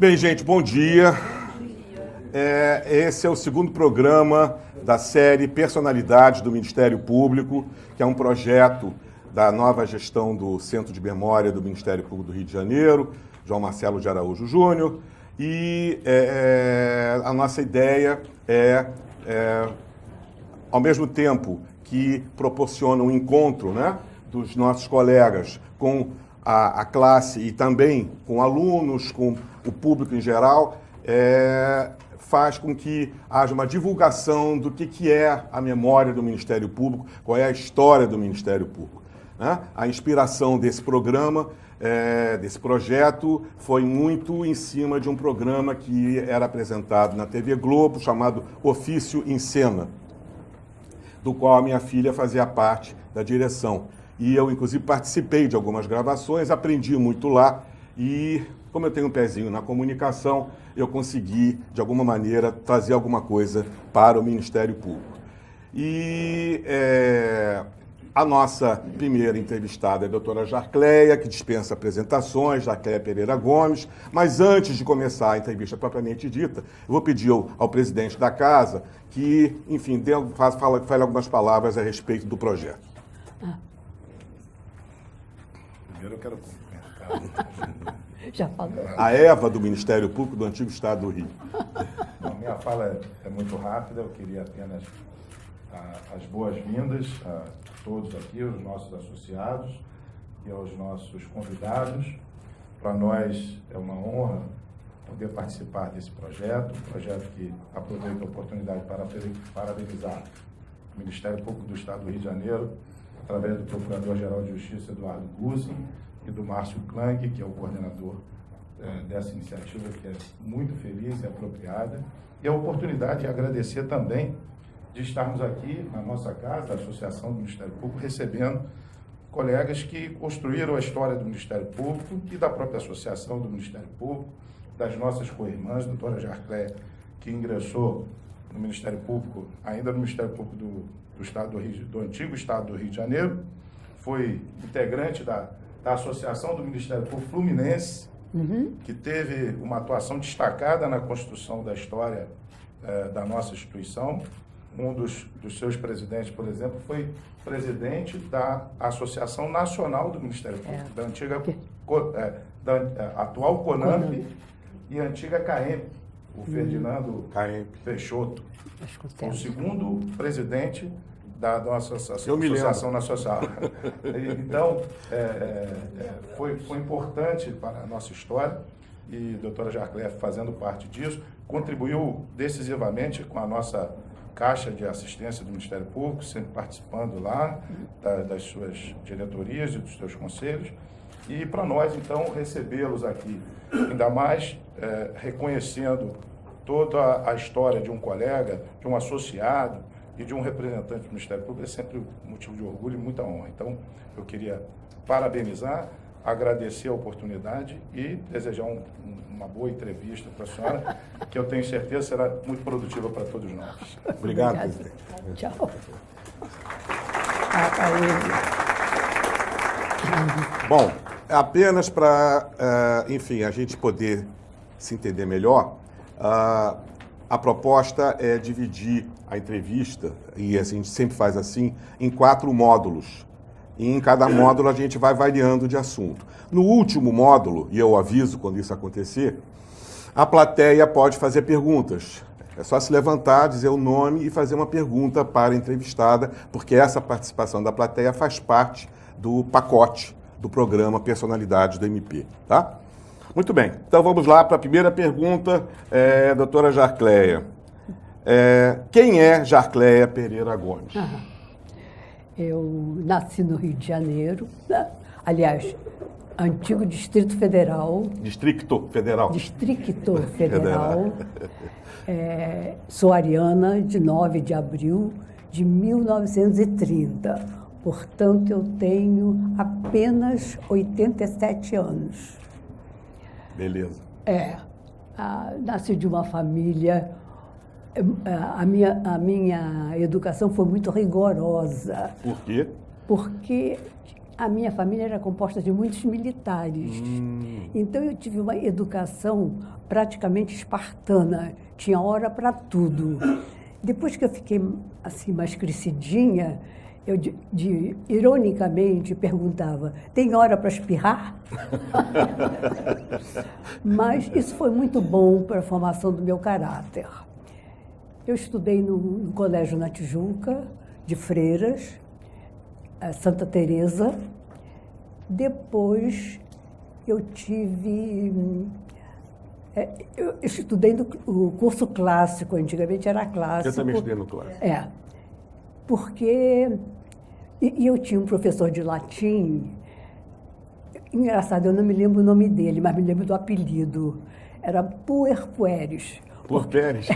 bem, gente, bom dia. Esse é o segundo programa da série Personalidades do Ministério Público, que é um projeto da nova gestão do Centro de Memória do Ministério Público do Rio de Janeiro, João Marcelo de Araújo Júnior, e a nossa ideia ao mesmo tempo que proporciona um encontro, né, dos nossos colegas com a classe e também com alunos, com o público em geral, faz com que haja uma divulgação do que é a memória do Ministério Público, qual é a história do Ministério Público, né? A inspiração desse programa, desse projeto, foi muito em cima de um programa que era apresentado na TV Globo, chamado Ofício em Cena, do qual a minha filha fazia parte da direção. E eu, inclusive, participei de algumas gravações, aprendi muito lá e, como eu tenho um pezinho na comunicação, eu consegui, de alguma maneira, trazer alguma coisa para o Ministério Público. E a nossa primeira entrevistada é a doutora Jarcleia, que dispensa apresentações, Jarcleia Pereira Gomes. Mas antes de começar a entrevista propriamente dita, eu vou pedir ao presidente da casa que, enfim, fale algumas palavras a respeito do projeto. Primeiro eu quero cumprimentar já falou. A Eva do Ministério Público do antigo Estado do Rio. Bom, minha fala é muito rápida, eu queria apenas as boas-vindas a todos aqui, os nossos associados e aos nossos convidados. Para nós é uma honra poder participar desse projeto, um projeto que aproveito a oportunidade para parabenizar o Ministério Público do Estado do Rio de Janeiro, através do Procurador-Geral de Justiça, Eduardo Guzzi, e do Márcio Klang, que é o coordenador dessa iniciativa, que é muito feliz e apropriada. E a oportunidade de agradecer também de estarmos aqui na nossa casa, a Associação do Ministério Público, recebendo colegas que construíram a história do Ministério Público e da própria Associação do Ministério Público, das nossas co-irmãs, a doutora Jarcleia, que ingressou no Ministério Público, ainda no Ministério Público do Estado do antigo Estado do Rio de Janeiro, foi integrante da Associação do Ministério Público Fluminense, que teve uma atuação destacada na construção da história da nossa instituição. Um dos seus presidentes, por exemplo, foi presidente da Associação Nacional do Ministério Público, da antiga, da atual CONAMP e antiga CAEMP, o Ferdinando Peixoto, o segundo presidente da nossa Associação Nacional. Então, foi importante para a nossa história e a doutora Jarcleia, fazendo parte disso, contribuiu decisivamente com a nossa Caixa de Assistência do Ministério Público, sempre participando lá das suas diretorias e dos seus conselhos. E para nós, então, recebê-los aqui, ainda mais reconhecendo toda a história de um colega, de um associado e de um representante do Ministério Público, é sempre um motivo de orgulho e muita honra. Então, eu queria parabenizar, agradecer a oportunidade e desejar uma boa entrevista para a senhora, que eu tenho certeza será muito produtiva para todos nós. Obrigado, presidente. Tchau. Bom, apenas para, enfim, a gente poder se entender melhor, a proposta é dividir a entrevista, e a gente sempre faz assim, em 4 módulos. E em cada módulo a gente vai variando de assunto. No último módulo, e eu aviso quando isso acontecer, a plateia pode fazer perguntas. É só se levantar, dizer o nome e fazer uma pergunta para a entrevistada, porque essa participação da plateia faz parte do pacote do programa Personalidades do MP, tá? Muito bem, então vamos lá para a primeira pergunta, doutora Jarcleia. Quem é Jarcleia Pereira Gomes? Eu nasci no Rio de Janeiro, aliás, antigo Distrito Federal. Distrito Federal. Distrito Federal. Sou ariana, de 9 de abril de 1930. Portanto, eu tenho apenas 87 anos. Beleza. Nasci de uma família... A minha educação foi muito rigorosa. Por quê? Porque a minha família era composta de muitos militares. Então, eu tive uma educação praticamente espartana. Tinha hora para tudo. Depois que eu fiquei assim mais crescidinha, eu ironicamente perguntava, tem hora para espirrar? Mas isso foi muito bom para a formação do meu caráter. Eu estudei no colégio na Tijuca, de Freiras, Santa Teresa. Depois eu eu estudei o curso clássico, antigamente era clássico. Eu também estudei no clássico. Porque eu tinha um professor de latim, engraçado, eu não me lembro o nome dele, mas me lembro do apelido, era Puer Pueris. Pueris?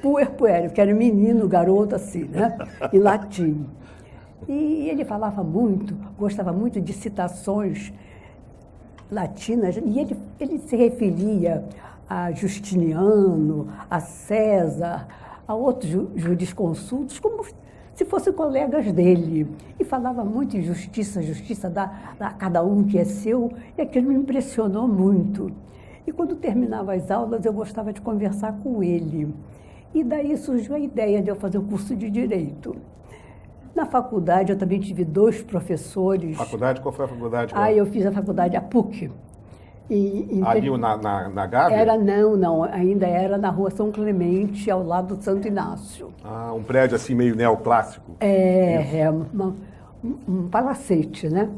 Puer Pueris, que era menino, garoto, assim, né? Em latim. E ele falava muito, gostava muito de citações latinas, e ele se referia a Justiniano, a César, a outros jurisconsultos, como se fossem colegas dele. E falava muito em justiça, a cada um que é seu, e aquilo me impressionou muito. E quando terminava as aulas, eu gostava de conversar com ele. E daí surgiu a ideia de eu fazer o curso de Direito. Na faculdade, eu também tive 2 professores. Faculdade? Qual foi a faculdade? Eu fiz a faculdade, a PUC. Ali na Gávea? Não, ainda era na Rua São Clemente, ao lado do Santo Inácio. Um prédio assim meio neoclássico? Um palacete, né?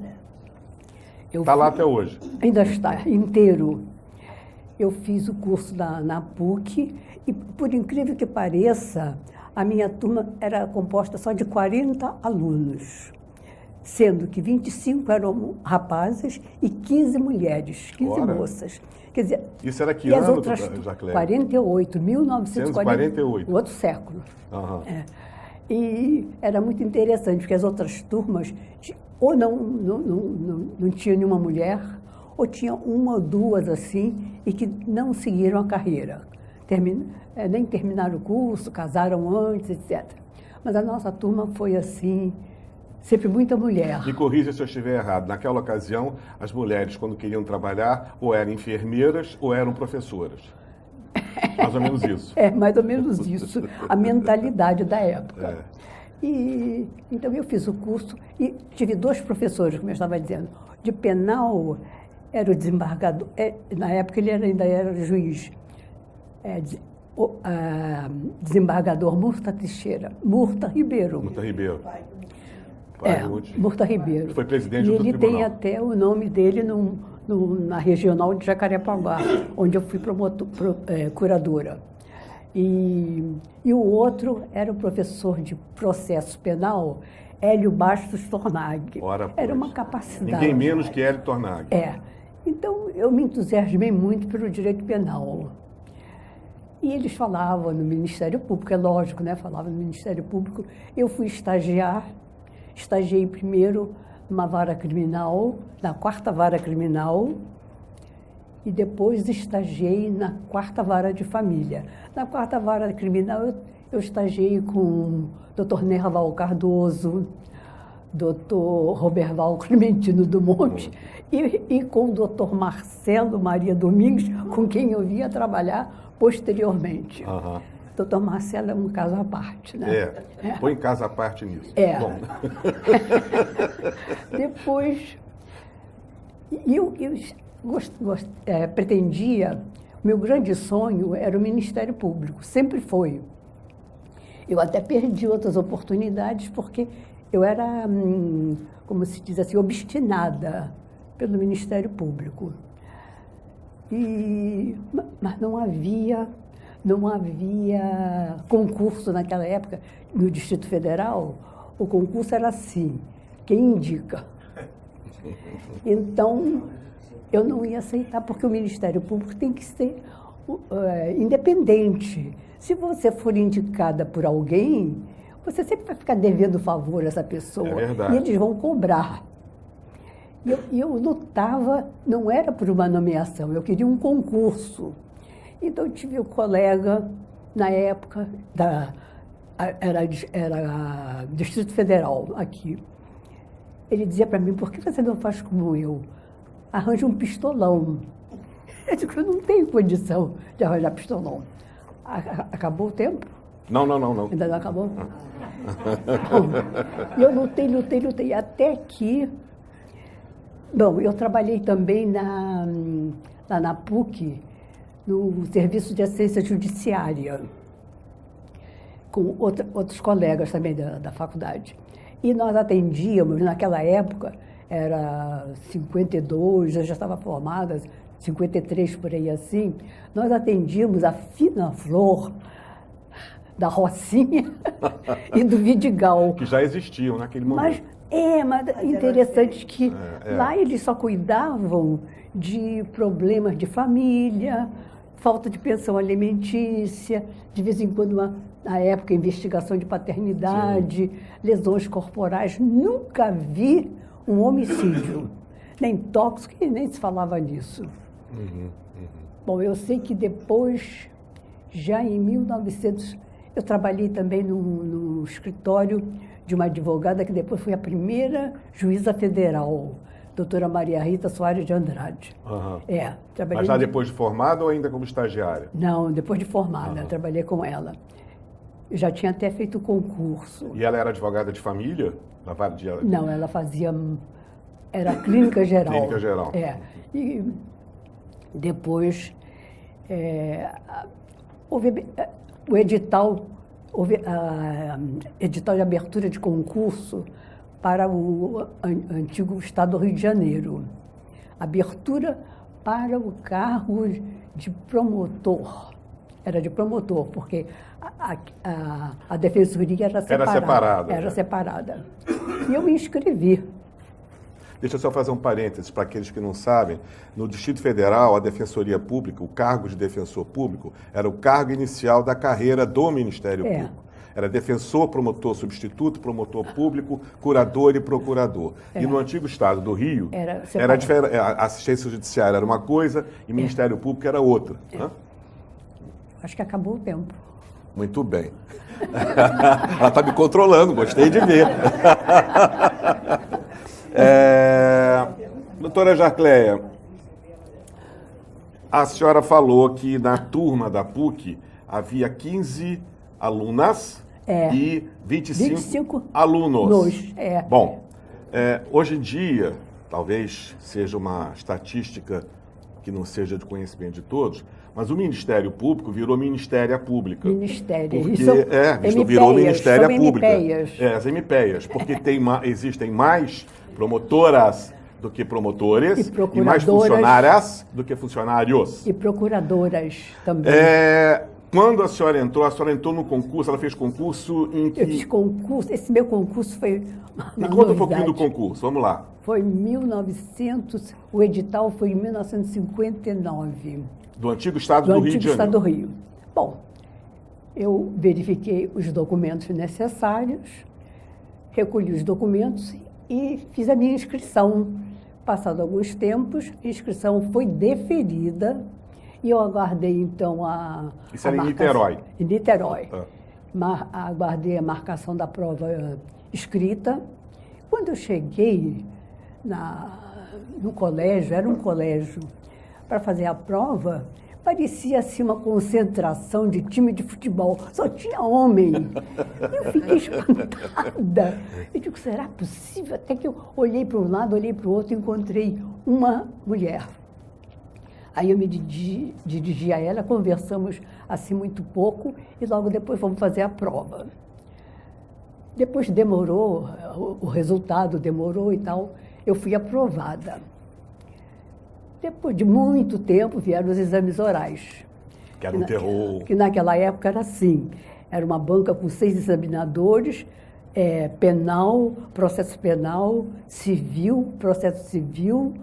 Está lá até hoje? Ainda está, inteiro. Eu fiz o curso na PUC e, por incrível que pareça, a minha turma era composta só de 40 alunos, sendo que 25 eram rapazes e 15 mulheres, 15 moças. Quer dizer, isso era que e ano, as outras, Jacqueline? 48, 1948. Outro século. E era muito interessante, porque as outras turmas ou não tinha nenhuma mulher, ou tinha 1 ou 2 assim, e que não seguiram a carreira. Nem terminaram o curso, casaram antes, etc. Mas a nossa turma foi assim, sempre muita mulher. Me corrija se eu estiver errado. Naquela ocasião, as mulheres, quando queriam trabalhar, ou eram enfermeiras ou eram professoras. Mais ou menos isso. Mais ou menos isso. A mentalidade da época. E então eu fiz o curso e tive 2 professores, como eu estava dizendo. De penal era o desembargador, na época ele ainda era juiz, desembargador Murta Ribeiro. Murta Ribeiro. Murta Ribeiro. Foi presidente do tribunal. E ele tem até o nome dele na regional de Jacarepaguá, onde eu fui curadora. E o outro era o professor de processo penal, Hélio Bastos Tornag. Era uma capacidade. Ninguém menos que Hélio Tornag. Então, eu me entusiasmei muito pelo direito penal. E eles falavam no Ministério Público, é lógico, né? Falavam no Ministério Público. Eu fui estagiei primeiro numa vara criminal, na 4ª Vara Criminal, e depois estagiei na 4ª Vara de Família. Na 4ª Vara Criminal, eu estagiei com o Dr. Nerval Cardoso, Dr. Roberval Clementino do Monte, e com o Dr. Marcelo Maria Domingues, com quem eu via trabalhar posteriormente. Dr. Marcelo é um caso à parte, né? Põe caso à parte nisso. Bom. Depois, eu pretendia, meu grande sonho era o Ministério Público, sempre foi. Eu até perdi outras oportunidades porque eu era, como se diz assim, obstinada pelo Ministério Público. Mas não havia concurso naquela época. No Distrito Federal, o concurso era assim, quem indica. Então, eu não ia aceitar, porque o Ministério Público tem que ser independente. Se você for indicada por alguém, você sempre vai ficar devendo favor a essa pessoa. É verdade. E eles vão cobrar. E eu lutava, não era por uma nomeação, eu queria um concurso. Então, eu tive um colega, na época, era Distrito Federal, aqui. ele dizia para mim, por que você não faz como eu? Arranja um pistolão. Eu digo, eu não tenho condição de arranjar pistolão. Acabou o tempo? Não. Ainda não acabou? Bom, eu lutei, até que... Bom, eu trabalhei também lá na PUC, no Serviço de Assistência Judiciária, com outros colegas também da faculdade. E nós atendíamos, naquela época, era 52, eu já estava formada, 53 por aí assim, nós atendíamos a fina flor da Rocinha e do Vidigal. Que já existiam naquele momento. Mas interessante que lá eles só cuidavam de problemas de família, falta de pensão alimentícia, de vez em quando, na época, investigação de paternidade, lesões corporais. Nunca vi um homicídio, nem tóxico, nem se falava nisso. Bom, eu sei que depois, já em 1900, eu trabalhei também no escritório de uma advogada que depois foi a primeira juíza federal, doutora Maria Rita Soares de Andrade. Trabalhei. Mas já depois de formada ou ainda como estagiária? Não, depois de formada, trabalhei com ela. Eu já tinha até feito concurso. E ela era advogada de família? Não, ela era clínica geral. Clínica geral. E depois houve o edital, edital de abertura de concurso para o antigo Estado do Rio de Janeiro. Abertura para o cargo de promotor. Era de promotor, porque a defensoria era separada. Era separada. E eu me inscrevi. Deixa eu só fazer um parênteses para aqueles que não sabem. No Distrito Federal, a Defensoria Pública, o cargo de defensor público, era o cargo inicial da carreira do Ministério Público. Era defensor, promotor substituto, promotor público, curador e procurador. E no antigo Estado do Rio, era diferente. A assistência judiciária era uma coisa e o Ministério Público era outra. Acho que acabou o tempo. Muito bem. Ela está me controlando, gostei de ver. Doutora Jarcleia, a senhora falou que na turma da PUC havia 15 alunas e 25 alunos. Bom, hoje em dia, talvez seja uma estatística que não seja de conhecimento de todos, mas o Ministério Público virou Ministéria Pública. Ministério. Porque virou Ministéria Pública. As MPEIAs, porque existem mais promotoras do que promotores e mais funcionárias do que funcionários. E procuradoras também. Quando a senhora entrou no concurso, ela fez concurso em que... Eu fiz concurso, esse meu concurso foi Me conta um pouquinho do concurso, vamos lá. Foi em 1900, o edital foi em 1959. Do antigo Estado do Rio de Janeiro. Do antigo Estado do Rio. Bom, eu verifiquei os documentos necessários, recolhi os documentos e fiz a minha inscrição. Passado alguns tempos, a inscrição foi deferida e eu aguardei, então, Isso era em Niterói? Em Niterói. Aguardei a marcação da prova escrita. Quando eu cheguei no colégio, era um colégio, para fazer a prova, parecia assim uma concentração de time de futebol, só tinha homem. Eu fiquei espantada. Eu digo, será possível? Até que eu olhei para um lado, olhei para o outro e encontrei uma mulher. Aí eu me dirigi a ela, conversamos assim muito pouco e logo depois fomos fazer a prova. Depois demorou, o resultado demorou e tal, eu fui aprovada. Depois de muito tempo vieram os exames orais. Que era um terror. Que naquela época era assim, era uma banca com 6 examinadores, penal, processo penal, civil, processo civil,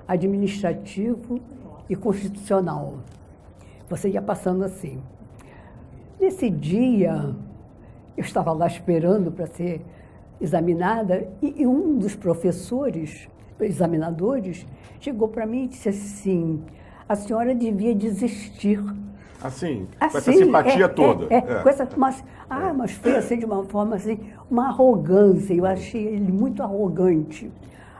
administrativo e constitucional. Você ia passando assim. Nesse dia, eu estava lá esperando para ser examinada e um dos professores, examinadores, chegou para mim e disse assim, a senhora devia desistir, Assim, com essa simpatia toda. Com essa, mas foi assim de uma forma assim, uma arrogância. Eu achei ele muito arrogante.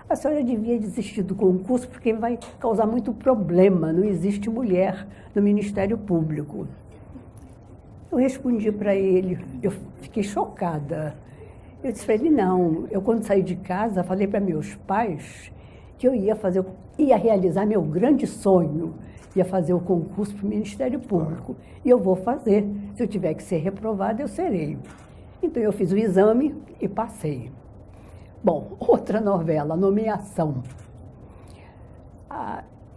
A senhora devia desistir do concurso porque vai causar muito problema. Não existe mulher no Ministério Público. Eu respondi para ele, eu fiquei chocada. Eu disse para ele, não. Eu, quando saí de casa, falei para meus pais que eu ia realizar meu grande sonho, ia fazer o concurso para o Ministério Público. E eu vou fazer. Se eu tiver que ser reprovada, eu serei. Então, eu fiz o exame e passei. Bom, outra novela, Nomeação.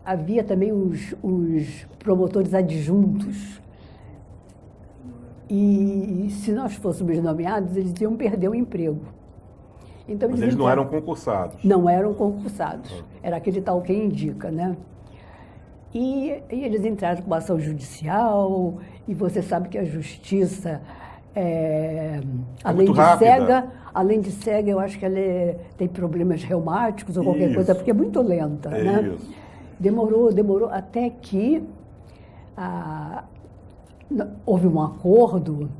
Havia também os promotores adjuntos. E se nós fôssemos nomeados, eles iam perder o emprego. Então, mas eles não eram concursados. Não eram concursados. Era aquele tal quem indica, né? E eles entraram com uma ação judicial, e você sabe que a justiça, além de cega, eu acho que ela tem problemas reumáticos ou qualquer coisa, porque é muito lenta, né? Isso. Demorou até que houve um acordo,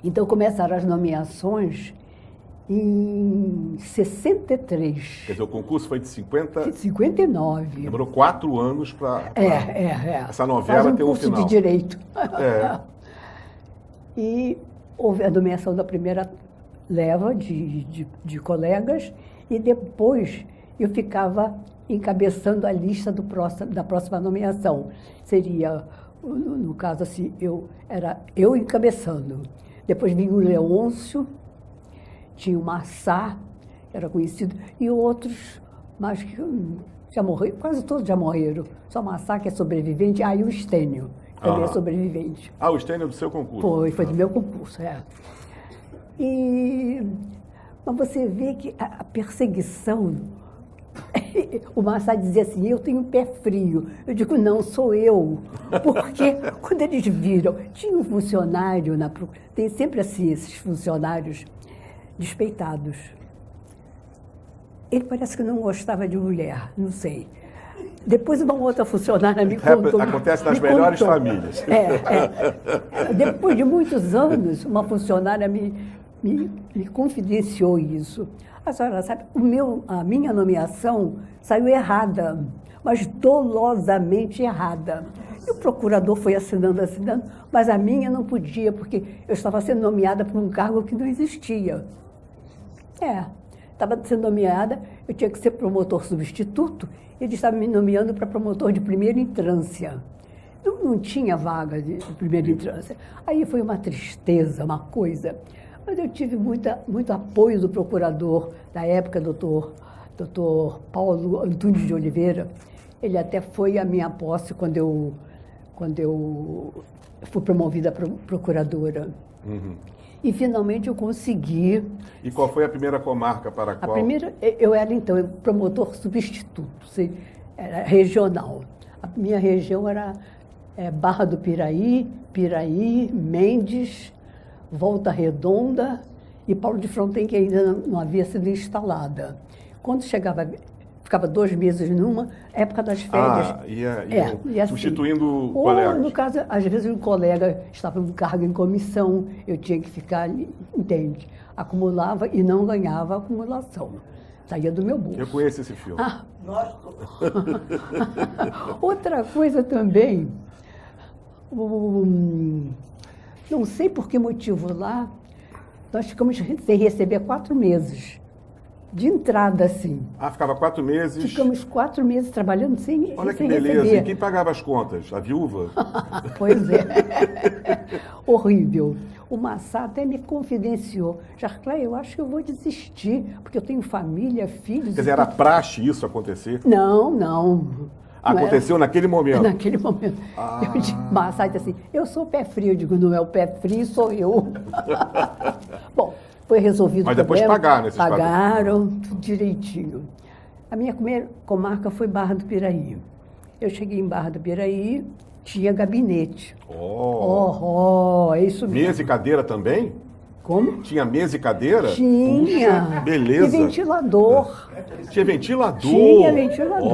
então começaram as nomeações em 63. Quer dizer, o concurso foi de 59. Demorou 4 anos para essa novela ter um curso final. De Direito. E houve a nomeação da primeira leva de colegas e depois eu ficava encabeçando a lista da próxima nomeação. Seria, no caso assim, era eu encabeçando. Depois vinha o Leôncio, tinha o Massá, que era conhecido, e outros, mas que já morreram, quase todos já morreram. Só o Massá, que é sobrevivente, e o Estênio, que também é sobrevivente. O Estênio é do seu concurso? Foi do meu concurso, Mas você vê que a perseguição, o Massá dizia assim, eu tenho pé frio. Eu digo, não, sou eu. Porque quando eles viram, tinha um funcionário, tem sempre assim esses funcionários despeitados. Ele parece que não gostava de mulher, não sei. Depois uma outra funcionária me contou. Acontece nas melhores famílias. Depois de muitos anos, uma funcionária me confidenciou isso. A senhora sabe, a minha nomeação saiu errada, mas dolosamente errada. E o procurador foi assinando, mas a minha não podia, porque eu estava sendo nomeada para um cargo que não existia. Estava sendo nomeada, eu tinha que ser promotor substituto, e ele estava me nomeando para promotor de primeira entrância. Não tinha vaga de primeira entrância. Aí foi uma tristeza, uma coisa. Mas eu tive muito apoio do procurador da época, doutor Paulo Antunes de Oliveira. Ele até foi à minha posse quando eu fui promovida para procuradora. Uhum. E finalmente eu consegui. E qual foi a primeira comarca para a qual? A primeira, eu era então promotor substituto, era regional. A minha região era Barra do Piraí, Mendes, Volta Redonda e Paulo de Fronten, que ainda não havia sido instalada. Quando ficava 2 meses numa, época das férias. E assim, substituindo ou, colegas. No caso, às vezes um colega estava em cargo em comissão, eu tinha que ficar ali, entende? Acumulava e não ganhava a acumulação. Saía do meu bolso. Eu conheço esse filme. Nós Outra coisa também, não sei por que motivo lá, nós ficamos sem receber 4 meses. De entrada, assim. Ficava 4 meses. Ficamos 4 meses trabalhando sem Olha que sem beleza. receber. E quem pagava as contas? A viúva? Pois é. Horrível. O Massá até me confidenciou. Jarclé, eu acho que eu vou desistir, porque eu tenho família, filhos. Quer dizer, era praxe isso acontecer? Não. Aconteceu naquele momento? Naquele momento. Massá disse assim, eu sou pé frio. Eu digo, não é o pé frio, sou eu. Bom, foi resolvido. Mas depois pagaram esses Pagaram, tudo direitinho. A minha primeira comarca foi Barra do Piraí. Eu cheguei em Barra do Piraí, tinha gabinete. É isso mesmo. Mesa e cadeira também? Como? Tinha mesa e cadeira? Tinha. Puxa, beleza. E ventilador. Tinha ventilador? Tinha ventilador.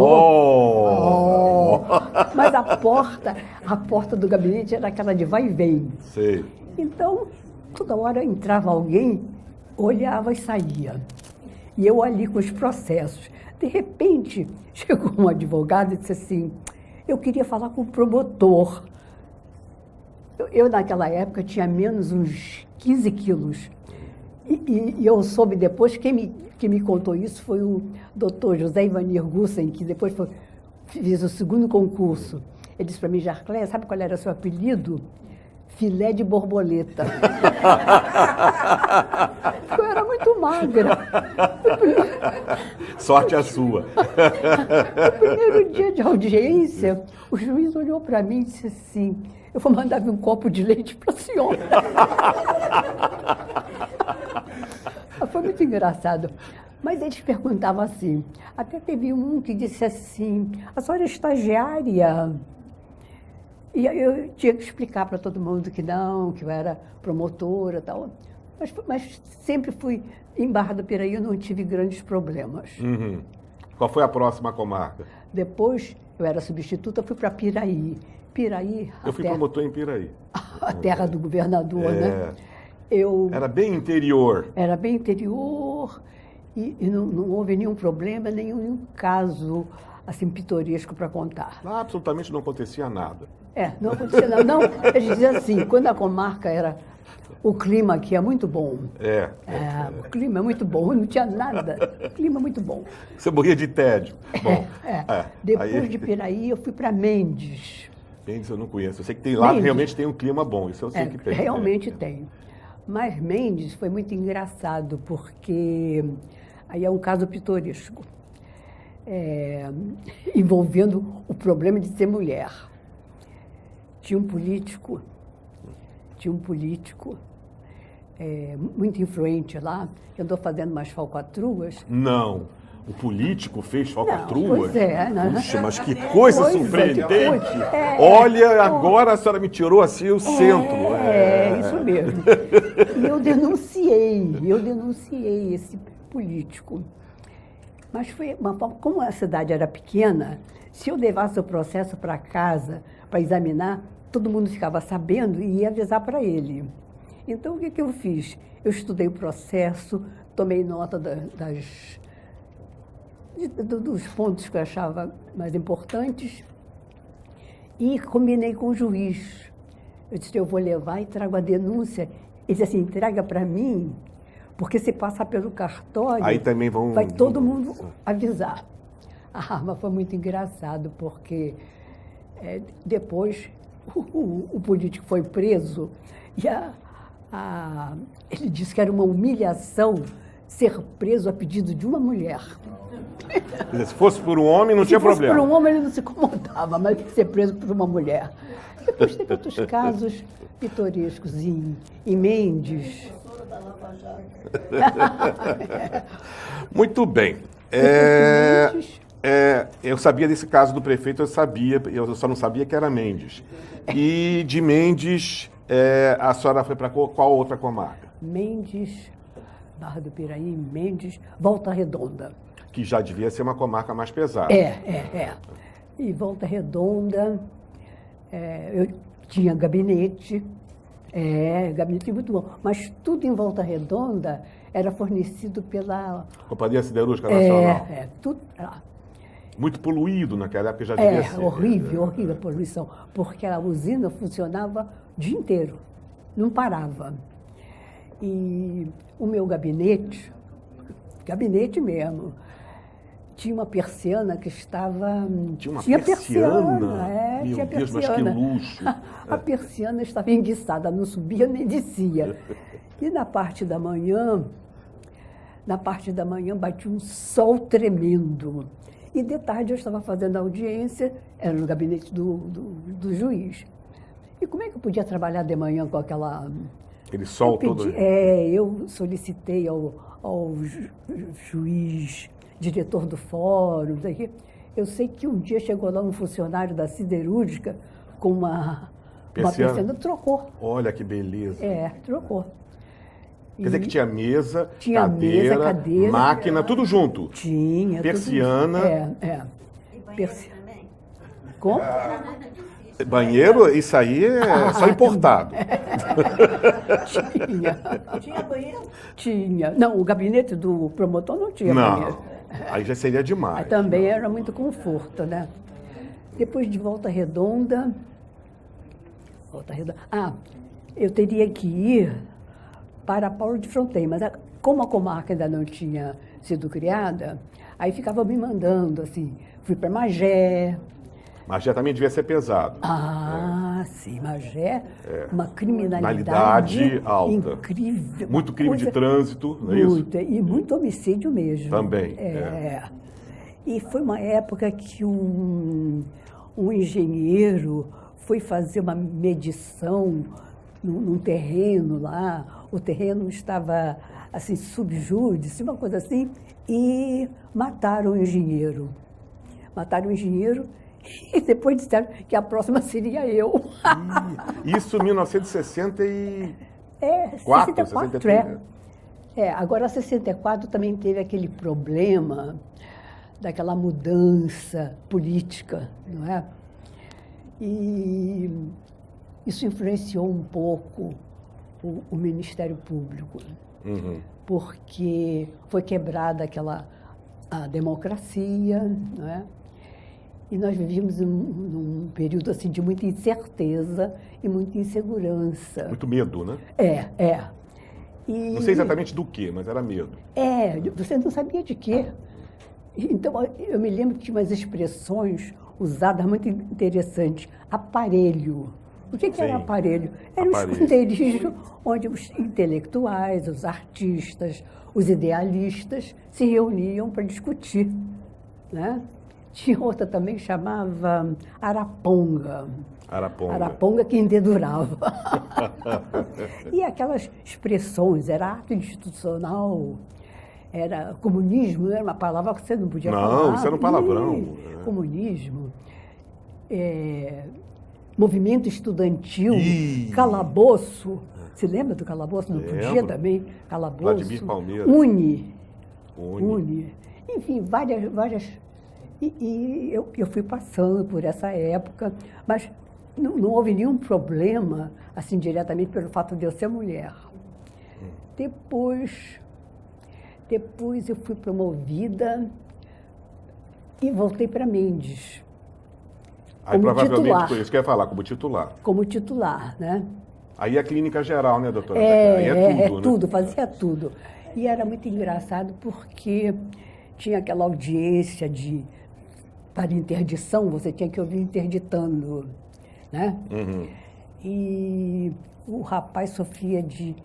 Mas a porta do gabinete era aquela de vai e vem. Sei. Então, toda hora entrava alguém, olhava e saía. E eu ali com os processos. De repente, chegou um advogado e disse assim, eu queria falar com o promotor. Eu naquela época, tinha menos uns 15 quilos. E eu soube depois, quem me contou isso foi o doutor José Ivanir Gussen, que depois fez o segundo concurso. Ele disse para mim, Jarcléia, sabe qual era o seu apelido? Filé de borboleta. Eu era muito magra. Sorte a sua. No primeiro dia de audiência, o juiz olhou para mim e disse assim, eu vou mandar vir um copo de leite para a senhora. Foi muito engraçado. Mas eles perguntavam assim, até teve um que disse assim, a senhora é estagiária? E eu tinha que explicar para todo mundo que não, que eu era promotora e tal. Mas sempre fui em Barra do Piraí, eu não tive grandes problemas. Uhum. Qual foi a próxima comarca? Depois, eu era substituta, fui para Piraí. Piraí... Eu fui promotor em Piraí. A terra do governador, né? Era bem interior. Era bem interior e não houve nenhum problema, nenhum caso assim pitoresco para contar. Lá absolutamente não acontecia nada. Não acontecia nada. Não, eles diziam assim, quando a comarca era... O clima aqui é muito bom. O clima é muito bom, não tinha nada. O clima é muito bom. Você morria de tédio. Bom, Depois de Piraí, eu fui para Mendes. Mendes eu não conheço. Eu sei que tem lá, Mendes, realmente tem um clima bom. Isso eu sei que tem. Realmente tem. Mas Mendes foi muito engraçado, porque aí é um caso pitoresco. Envolvendo o problema de ser mulher. Tinha um político muito influente lá, que andou fazendo umas falcatruas. Não, o político fez falcatruas? Pois é. Não. Puxa, mas que coisa surpreendente. Olha, agora a senhora me tirou assim o centro. Isso mesmo. E eu denunciei esse político. Mas foi como a cidade era pequena, se eu levasse o processo para casa para examinar, todo mundo ficava sabendo e ia avisar para ele. Então, o que eu fiz? Eu estudei o processo, tomei nota dos pontos que eu achava mais importantes e combinei com o juiz. Eu disse, eu vou levar e trago a denúncia. Ele disse assim, entrega para mim, porque se passar pelo cartório, aí também vai todo mundo avisar. Mas foi muito engraçado, porque depois o político foi preso e ele disse que era uma humilhação ser preso a pedido de uma mulher. Se fosse por um homem, não tinha problema. Se fosse por um homem, ele não se incomodava, mas ser preso por uma mulher. Depois teve outros casos pitorescos em Mendes. Muito bem. Eu sabia desse caso do prefeito, eu só não sabia que era Mendes. E de Mendes, a senhora foi para qual outra comarca? Mendes, Barra do Piraí, Mendes, Volta Redonda. Que já devia ser uma comarca mais pesada. E Volta Redonda, eu tinha gabinete muito bom, mas tudo em Volta Redonda era fornecido pela... Companhia Siderúrgica Nacional. Tudo lá. Muito poluído naquela época, já devia ser. Horrível a poluição, porque a usina funcionava o dia inteiro, não parava. E o meu gabinete mesmo, tinha uma persiana que estava... Tinha persiana? Tinha Deus, mas que luxo. A persiana estava enguiçada, não subia nem descia. E na parte da manhã batia um sol tremendo. E de tarde eu estava fazendo audiência, era no gabinete do juiz. E como é que eu podia trabalhar de manhã com aquela... Aquele sol todo... Eu solicitei ao juiz, diretor do fórum, daqui. Eu sei que um dia chegou lá um funcionário da siderúrgica com uma persiana, trocou. Olha que beleza. Trocou. Quer dizer que tinha mesa, cadeira, máquina, tudo junto. Tinha. Persiana. E banheiro também? Como? Banheiro, isso aí é só importado. Tinha. Tinha banheiro? Tinha. Não, o gabinete do promotor não tinha banheiro. Não, aí já seria demais. Mas também era muito conforto, né? Depois de Volta Redonda... eu teria que ir para Paulo de Fronten, mas como a comarca ainda não tinha sido criada, aí ficava me mandando, assim, fui para Magé. Magé também devia ser pesado. Sim, Magé, uma criminalidade alta. Incrível. Muito crime de trânsito, não é isso? Muito, e muito homicídio mesmo. Também. E foi uma época que um engenheiro foi fazer uma medição num terreno lá, o terreno estava assim, subjúdice, uma coisa assim, e mataram o engenheiro. Mataram o engenheiro e depois disseram que a próxima seria eu. Isso em 1964, 64, agora 64 também teve aquele problema daquela mudança política, não é? E isso influenciou um pouco o Ministério Público, porque foi quebrada a democracia, não é? E nós vivíamos num período assim, de muita incerteza e muita insegurança. Muito medo, né? E, não sei exatamente do que, mas era medo. Você não sabia de quê. Então, eu me lembro que tinha umas expressões usadas muito interessantes. Aparelho. O que era aparelho? Era um esconderijo onde os intelectuais, os artistas, os idealistas se reuniam para discutir, né? Tinha outra também que chamava Araponga. Araponga que endedurava. E aquelas expressões, era ato institucional, era comunismo, não era uma palavra que você não podia falar. Não, isso era um palavrão. Comunismo, movimento estudantil, calabouço. Se lembra do calabouço? Não podia também. Calabouço. Vladimir Palmeira. Uni. Enfim, várias. E eu fui passando por essa época, mas não houve nenhum problema, assim, diretamente pelo fato de eu ser mulher. Depois eu fui promovida e voltei para Mendes. Aí provavelmente titular. Por isso que eu ia falar, como titular. Como titular, né? Aí é clínica geral, né, doutora? Aí tudo, fazia tudo. E era muito engraçado porque tinha aquela audiência para interdição, você tinha que ouvir interditando, né? E o rapaz sofria de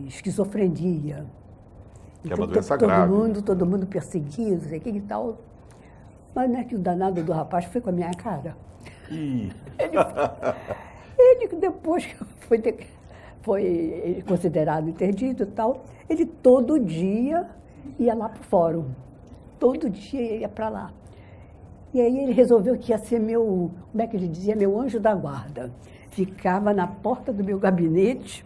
esquizofrenia. Que é uma doença grave. Todo mundo perseguia, não sei o que e tal. Mas não é que o danado do rapaz foi com a minha cara. Ele, depois que foi considerado interdito e tal, ele todo dia ia lá para o fórum. Todo dia ia para lá. E aí ele resolveu que ia ser meu, como é que ele dizia, meu anjo da guarda. Ficava na porta do meu gabinete,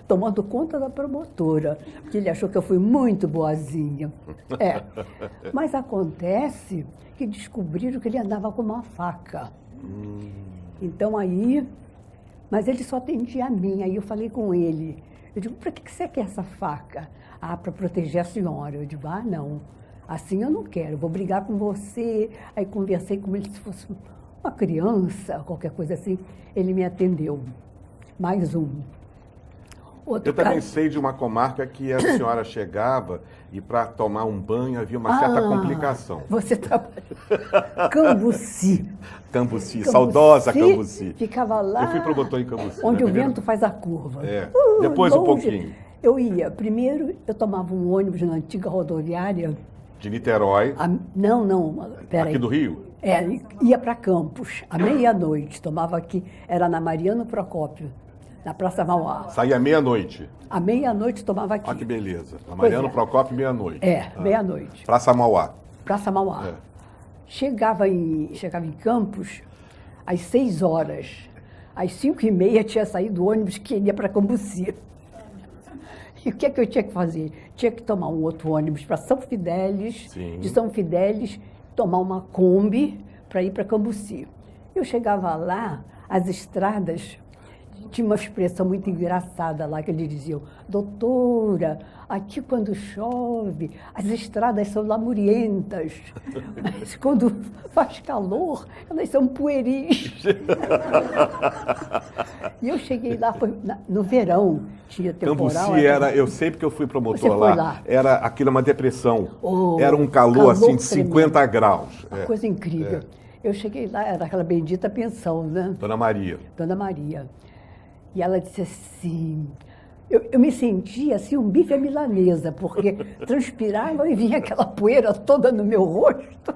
tomando conta da promotora, porque ele achou que eu fui muito boazinha. Mas acontece que descobriram que ele andava com uma faca. Então aí, mas ele só atendia a mim. Aí eu falei com ele, eu digo, para que você quer essa faca? Para proteger a senhora. Eu digo, não, assim eu não quero, vou brigar com você. Aí conversei com ele, se fosse uma criança, qualquer coisa assim, ele me atendeu. Mais um. Eu também sei de uma comarca que a senhora chegava e para tomar um banho havia uma certa complicação. Você trabalhou. Cambuci, saudosa Cambuci. Ficava lá. Eu fui promotor em Cambuci. Onde o vento faz a curva. Depois longe. Um pouquinho. Eu ia. Primeiro, eu tomava um ônibus na antiga rodoviária. De Niterói. Não, peraí. Aqui do Rio? Ia para Campos, à meia-noite. Tomava aqui, era na Mariano Procópio. Na Praça Mauá. Saía meia-noite? À meia-noite tomava aqui. Olha que beleza. Na Mariano Procópio, meia-noite. Meia-noite. Praça Mauá. Praça Mauá. Chegava em Campos às 6 horas. Às 5h30 tinha saído o ônibus que ia para Cambuci. E o que é que eu tinha que fazer? Tinha que tomar um outro ônibus para São Fidélis. Sim. De São Fidélis, tomar uma Kombi para ir para Cambuci. Eu chegava lá, as estradas, tinha uma expressão muito engraçada lá, que eles diziam: doutora, aqui quando chove, as estradas são lamurientas, mas quando faz calor, elas são pueris. E eu cheguei lá, foi no verão, tinha temporal. Cambuci era, eu sempre que eu fui promotor lá, era aquilo, uma depressão. Oh, era um calor assim de 50 graus. Uma coisa incrível. Eu cheguei lá, era aquela bendita pensão, né? Dona Maria. Dona Maria. E ela disse assim, eu me sentia assim um bife à milanesa, porque transpirava e vinha aquela poeira toda no meu rosto.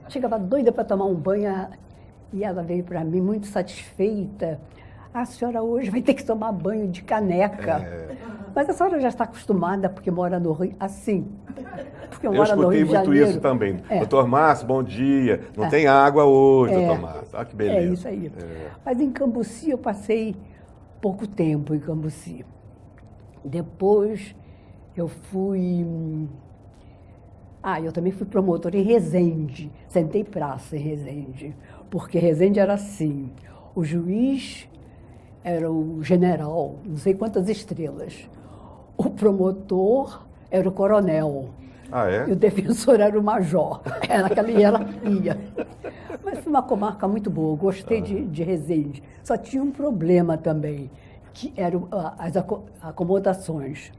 Chegava doida para tomar um banho e ela veio para mim muito satisfeita. A senhora hoje vai ter que tomar banho de caneca. Mas a senhora já está acostumada, porque mora no Rio, assim. Porque eu escutei muito isso também. Doutor Márcio, bom dia. Não tem água hoje, doutor Márcio. Ah, que beleza. É isso aí. Mas em Cambuci eu passei pouco tempo em Cambuci. Depois eu fui... eu também fui promotora em Resende. Sentei praça em Resende. Porque Resende era assim. O juiz era o general, não sei quantas estrelas. O promotor era o coronel. E o defensor era o major. Era aquela hierarquia. Mas foi uma comarca muito boa, gostei de Resende. Só tinha um problema também, que eram as acomodações.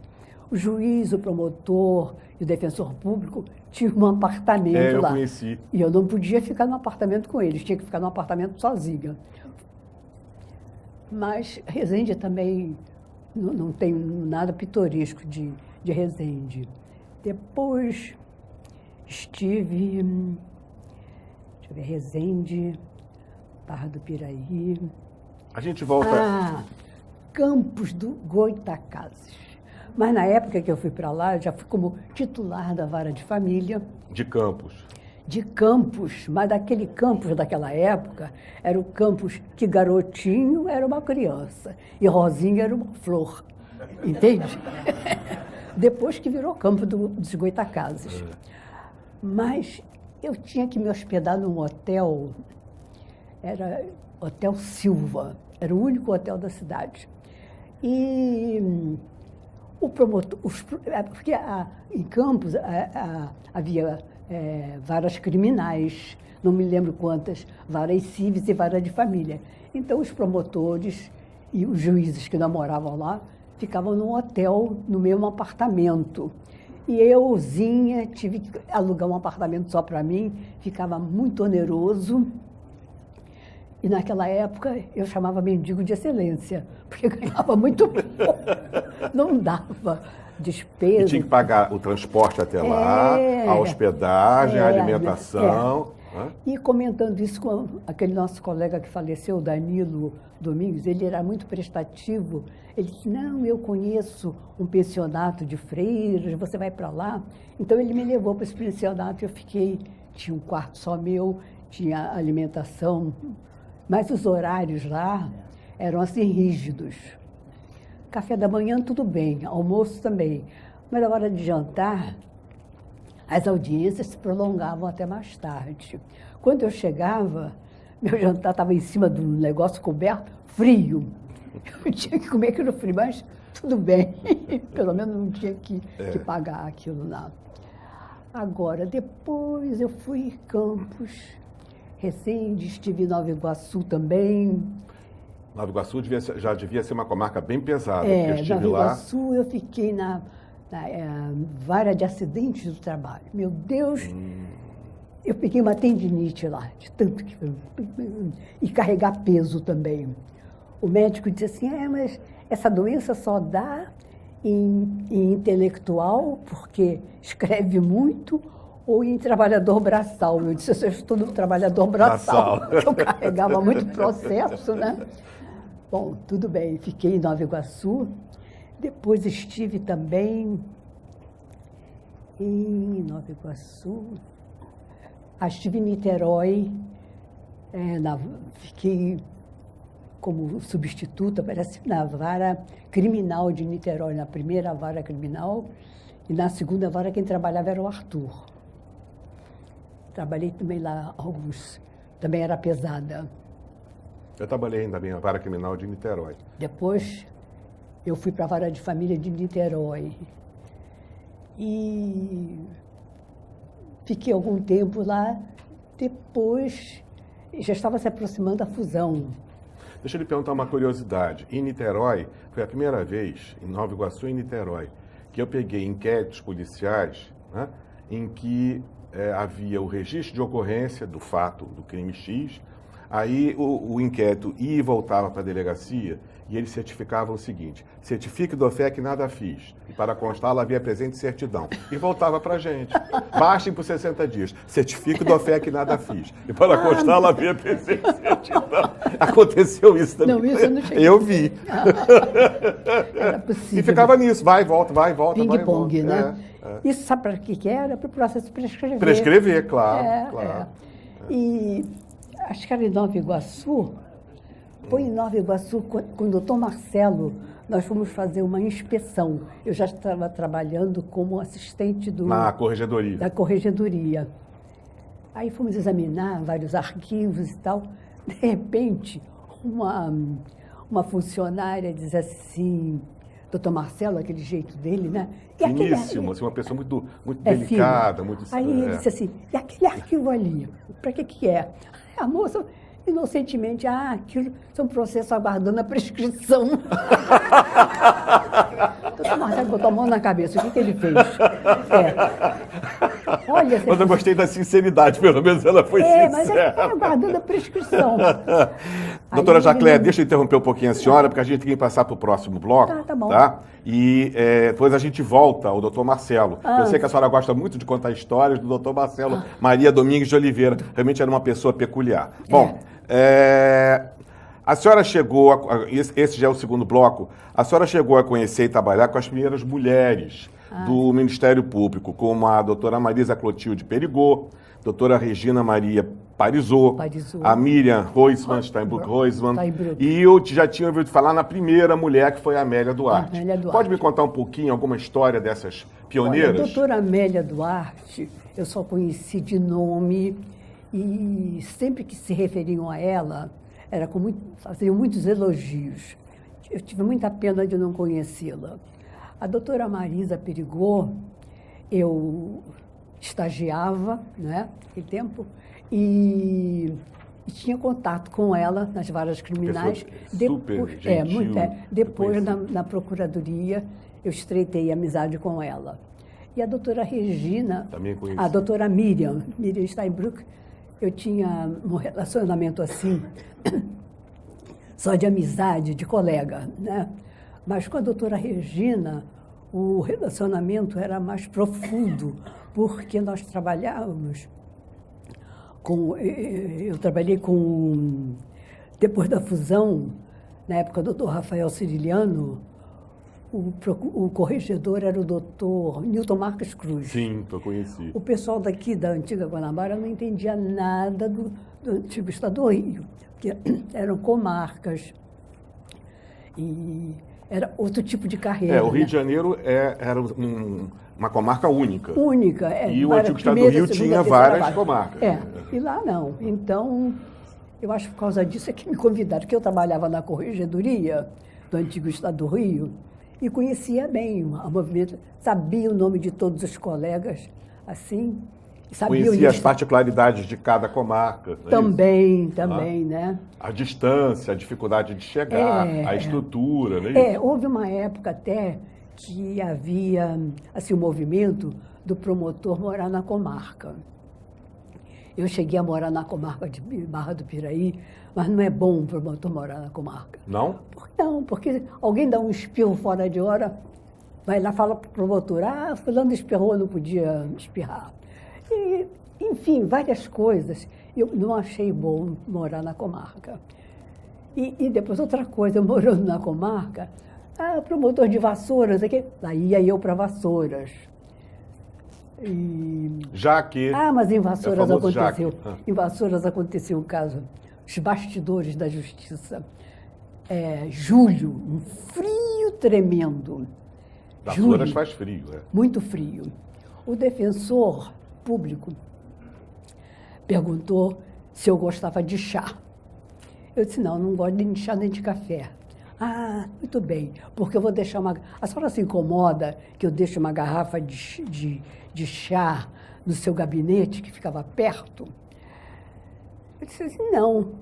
O juiz, o promotor e o defensor público tinham um apartamento lá. Eu conheci. E eu não podia ficar no apartamento com eles, tinha que ficar no apartamento sozinha. Mas Resende também não tem nada pitoresco de Resende. Depois estive, deixa eu ver, Resende, Barra do Piraí. A gente volta... Campos do Goitacazes. Mas na época que eu fui para lá, eu já fui como titular da vara de família. De Campos. De Campos, mas daquele Campos daquela época, era o Campos que Garotinho era uma criança e Rosinha era uma flor, entende? Depois que virou Campo dos Goitacazes. Mas eu tinha que me hospedar num hotel, era Hotel Silva, era o único hotel da cidade. E o promotor, porque em Campos havia varas criminais, não me lembro quantas, varas cíveis e vara de família. Então os promotores e os juízes que não moravam lá ficavam num hotel, no mesmo apartamento. E euzinha tive que alugar um apartamento só para mim, ficava muito oneroso. E naquela época eu chamava mendigo de excelência, porque ganhava muito pouco, não dava despesa. E tinha que pagar o transporte até lá, a hospedagem, a alimentação. E comentando isso com aquele nosso colega que faleceu, Danilo Domingues, ele era muito prestativo. Ele disse, não, eu conheço um pensionato de freiras, você vai para lá. Então ele me levou para esse pensionato e eu fiquei, tinha um quarto só meu, tinha alimentação, mas os horários lá eram assim rígidos. Café da manhã tudo bem, almoço também, mas na hora de jantar, as audiências se prolongavam até mais tarde. Quando eu chegava, meu jantar estava em cima de um negócio coberto, frio. Eu tinha que comer aquilo frio, mas tudo bem. Pelo menos não tinha que pagar aquilo lá. Agora, depois eu fui em Campos, Resende, estive em Nova Iguaçu também. Nova Iguaçu já devia ser uma comarca bem pesada, porque eu estive Nova lá. Iguaçu eu fiquei na vara de acidentes do trabalho. Meu Deus, eu peguei uma tendinite lá, de tanto que... E carregar peso também. O médico disse assim, mas essa doença só dá em intelectual, porque escreve muito, ou em trabalhador braçal. Eu disse, eu estou no trabalhador braçal. Eu carregava muito processo, né? Bom, tudo bem, fiquei em Nova Iguaçu. Depois estive também em Nova Iguaçu. Estive em Niterói, fiquei como substituta, parece, na vara criminal de Niterói, na primeira vara criminal, e na segunda vara quem trabalhava era o Arthur. Trabalhei também lá alguns também era pesada. Eu trabalhei ainda bem na Vara Criminal de Niterói. Depois, eu fui para a Vara de Família de Niterói. E fiquei algum tempo lá. Depois, já estava se aproximando a fusão. Deixa eu lhe perguntar uma curiosidade. Em Niterói, foi a primeira vez, em Nova Iguaçu e Niterói, que eu peguei inquéritos policiais, né, em que havia o registro de ocorrência do fato, do crime X, aí o inquérito ia e voltava para a delegacia e eles certificavam o seguinte: certifique do fé que nada fiz, e para constá-lo havia presente certidão. E voltava para a gente. Baixem por 60 dias. Certifique do fé que nada fiz, e para constá-lo havia presente certidão. Aconteceu isso também. Não, isso eu não cheguei. Eu vi. Era possível. E ficava nisso, vai, volta, Ping-pong, né? É. Isso sabe para que era? Para o processo de prescrever. Prescrever, claro, claro. E acho que era em Nova Iguaçu. Foi em Nova Iguaçu, com o doutor Marcelo, nós fomos fazer uma inspeção. Eu já estava trabalhando como assistente na corregedoria. Da corregedoria. Aí fomos examinar vários arquivos e tal. De repente, uma funcionária diz assim, doutor Marcelo, aquele jeito dele, né? Finíssimo, assim, uma pessoa muito delicada. Muito, aí ele disse assim, e aquele arquivo ali, para que é? A moça, inocentemente, aquilo são processos aguardando a prescrição. Doutor Marcelo botou a mão na cabeça, o que ele fez? Olha, mas eu gostei da sinceridade, pelo menos ela foi sincera. Mas é que está aguardando a prescrição. Doutora Jaclé, deixa eu interromper um pouquinho a senhora, porque a gente tem que passar para o próximo bloco. Tá bom. Tá? E depois a gente volta ao doutor Marcelo. Eu sei que a senhora gosta muito de contar histórias do doutor Marcelo Maria Domingues de Oliveira. Realmente era uma pessoa peculiar. Bom, a senhora chegou, esse já é o segundo bloco, a senhora chegou a conhecer e trabalhar com as primeiras mulheres do Ministério Público, como a doutora Marisa Clotilde Perigô, doutora Regina Maria Parisot, a Miriam Steinbrück-Roisman, e eu já tinha ouvido falar na primeira mulher, que foi a Amélia Duarte. Pode me contar um pouquinho, alguma história dessas pioneiras? Olha, a doutora Amélia Duarte, eu só conheci de nome, e sempre que se referiam a ela, faziam muitos elogios. Eu tive muita pena de não conhecê-la. A doutora Marisa Perigô, eu estagiava, né, naquele tempo, e tinha contato com ela nas varas criminais. Super gentil. Depois, na Procuradoria, eu estreitei amizade com ela. E a doutora Regina, a doutora Miriam Steinbrück, eu tinha um relacionamento assim, só de amizade, de colega, né? Mas com a doutora Regina, o relacionamento era mais profundo, porque nós trabalhávamos eu trabalhei depois da fusão, na época do doutor Rafael Ciriliano, o corregedor era o doutor Newton Marques Cruz. Sim, eu conheci. O pessoal daqui da antiga Guanabara não entendia nada do antigo estado do Rio, porque eram comarcas e era outro tipo de carreira. O Rio de Janeiro era uma comarca única. Única. E o antigo estado do Rio tinha várias comarcas. E lá não. Então, eu acho que por causa disso é que me convidaram, que eu trabalhava na corregedoria do antigo estado do Rio e conhecia bem o movimento, sabia o nome de todos os colegas, assim. Conhecia as particularidades de cada comarca. Também, né? A distância, a dificuldade de chegar, a estrutura, não é isso? Houve uma época até que havia assim, o movimento do promotor morar na comarca. Eu cheguei a morar na comarca de Barra do Piraí, mas não é bom um promotor morar na comarca. Não? Não, porque alguém dá um espirro fora de hora, vai lá e fala para o promotor, fulano espirrou, não podia espirrar. E, enfim, várias coisas. Eu não achei bom morar na comarca. E depois outra coisa, eu morando na comarca, promotor de Vassouras, lá ia eu para Vassouras. Já que... mas em Vassouras aconteceu. Em Vassouras aconteceu um caso, os bastidores da justiça. Julho, um frio tremendo. Vassouras faz frio, Muito frio. O defensor público perguntou se eu gostava de chá. Eu disse, não gosto nem de chá nem de café. Ah, muito bem, porque eu vou deixar uma... A senhora se incomoda que eu deixe uma garrafa de chá no seu gabinete, que ficava perto? Eu disse assim, não,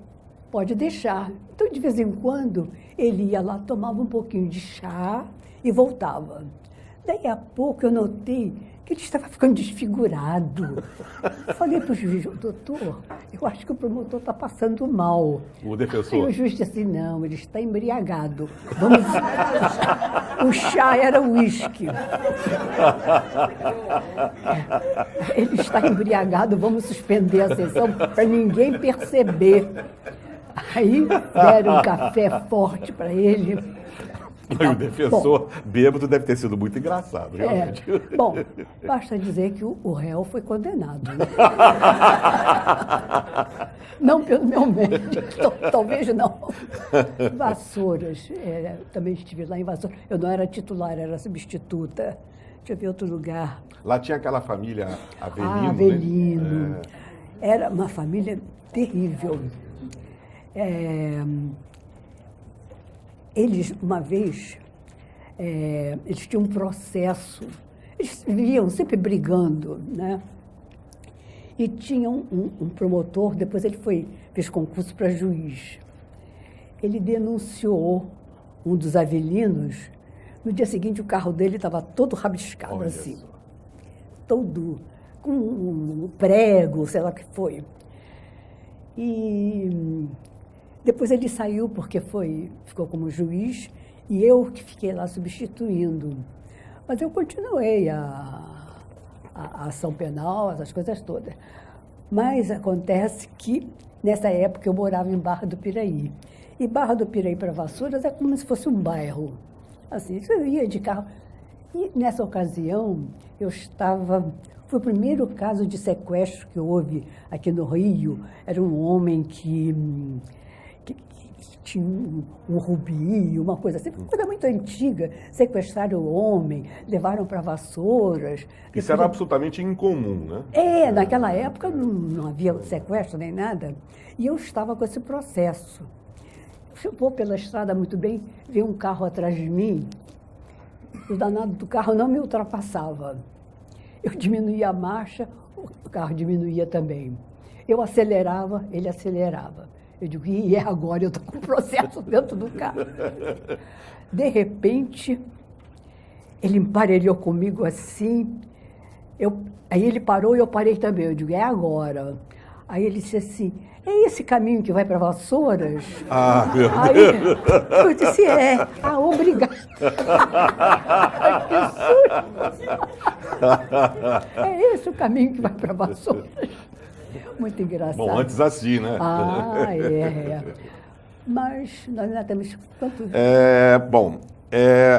pode deixar. Então, de vez em quando, ele ia lá, tomava um pouquinho de chá e voltava. Daí a pouco eu notei que ele estava ficando desfigurado. Falei para o juiz, doutor, eu acho que o promotor está passando mal. O defensor? Aí o juiz disse assim, não, ele está embriagado. Vamos... O chá era uísque. Ele está embriagado, vamos suspender a sessão para ninguém perceber. Aí deram um café forte para ele. E o defensor bêbado deve ter sido muito engraçado, realmente. Bom, basta dizer que o réu foi condenado. Né? Não pelo meu mérito, talvez não. Vassouras, também estive lá em Vassouras. Eu não era titular, era substituta. Deixa eu ver outro lugar. Lá tinha aquela família Avelino, Avelino. Né? Era uma família terrível. Eles, uma vez, eles tinham um processo, eles viviam sempre brigando, né? E tinham um promotor, depois ele fez concurso para juiz. Ele denunciou um dos avelinos, no dia seguinte o carro dele estava todo rabiscado. Olha assim, isso. Todo, com um prego, sei lá o que foi. E... Depois ele saiu porque ficou como juiz e eu que fiquei lá substituindo. Mas eu continuei a ação penal, essas coisas todas. Mas acontece que, nessa época, eu morava em Barra do Piraí. E Barra do Piraí para Vassouras é como se fosse um bairro. Assim, eu ia de carro. E, nessa ocasião, foi o primeiro caso de sequestro que houve aqui no Rio. Era um homem que tinha um rubi, uma coisa assim, uma coisa muito antiga. Sequestraram o homem, levaram para Vassouras. Isso era absolutamente incomum, né? Naquela época não havia sequestro nem nada. E eu estava com esse processo. Eu vou pela estrada muito bem, veio um carro atrás de mim, o danado do carro não me ultrapassava. Eu diminuía a marcha, o carro diminuía também. Eu acelerava, ele acelerava. Eu digo, e agora? Eu estou com o processo dentro do carro. De repente, ele emparelhou comigo assim. Aí ele parou e eu parei também. Eu digo, é agora. Aí ele disse assim, é esse caminho que vai para Vassouras? Ah, meu Deus. Aí eu disse, obrigada. É esse o caminho que vai para Vassouras. Muito engraçado. Bom, antes assim, né? Mas nós ainda temos quanto?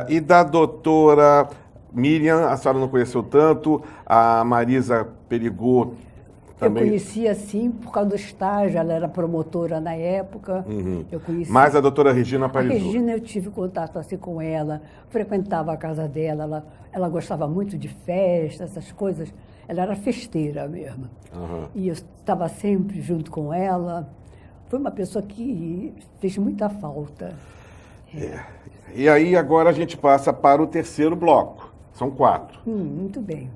E da doutora Miriam, a senhora não conheceu tanto, a Marisa Perigô também. Eu conhecia, sim, por causa do estágio, ela era promotora na época. Uhum. Eu conhecia. Mas a doutora Regina Parisot. A Regina, eu tive contato assim com ela, frequentava a casa dela, ela gostava muito de festa, essas coisas. Ela era festeira mesmo. Uhum. E eu estava sempre junto com ela. Foi uma pessoa que fez muita falta. E aí agora a gente passa para o terceiro bloco. São 4. Muito bem.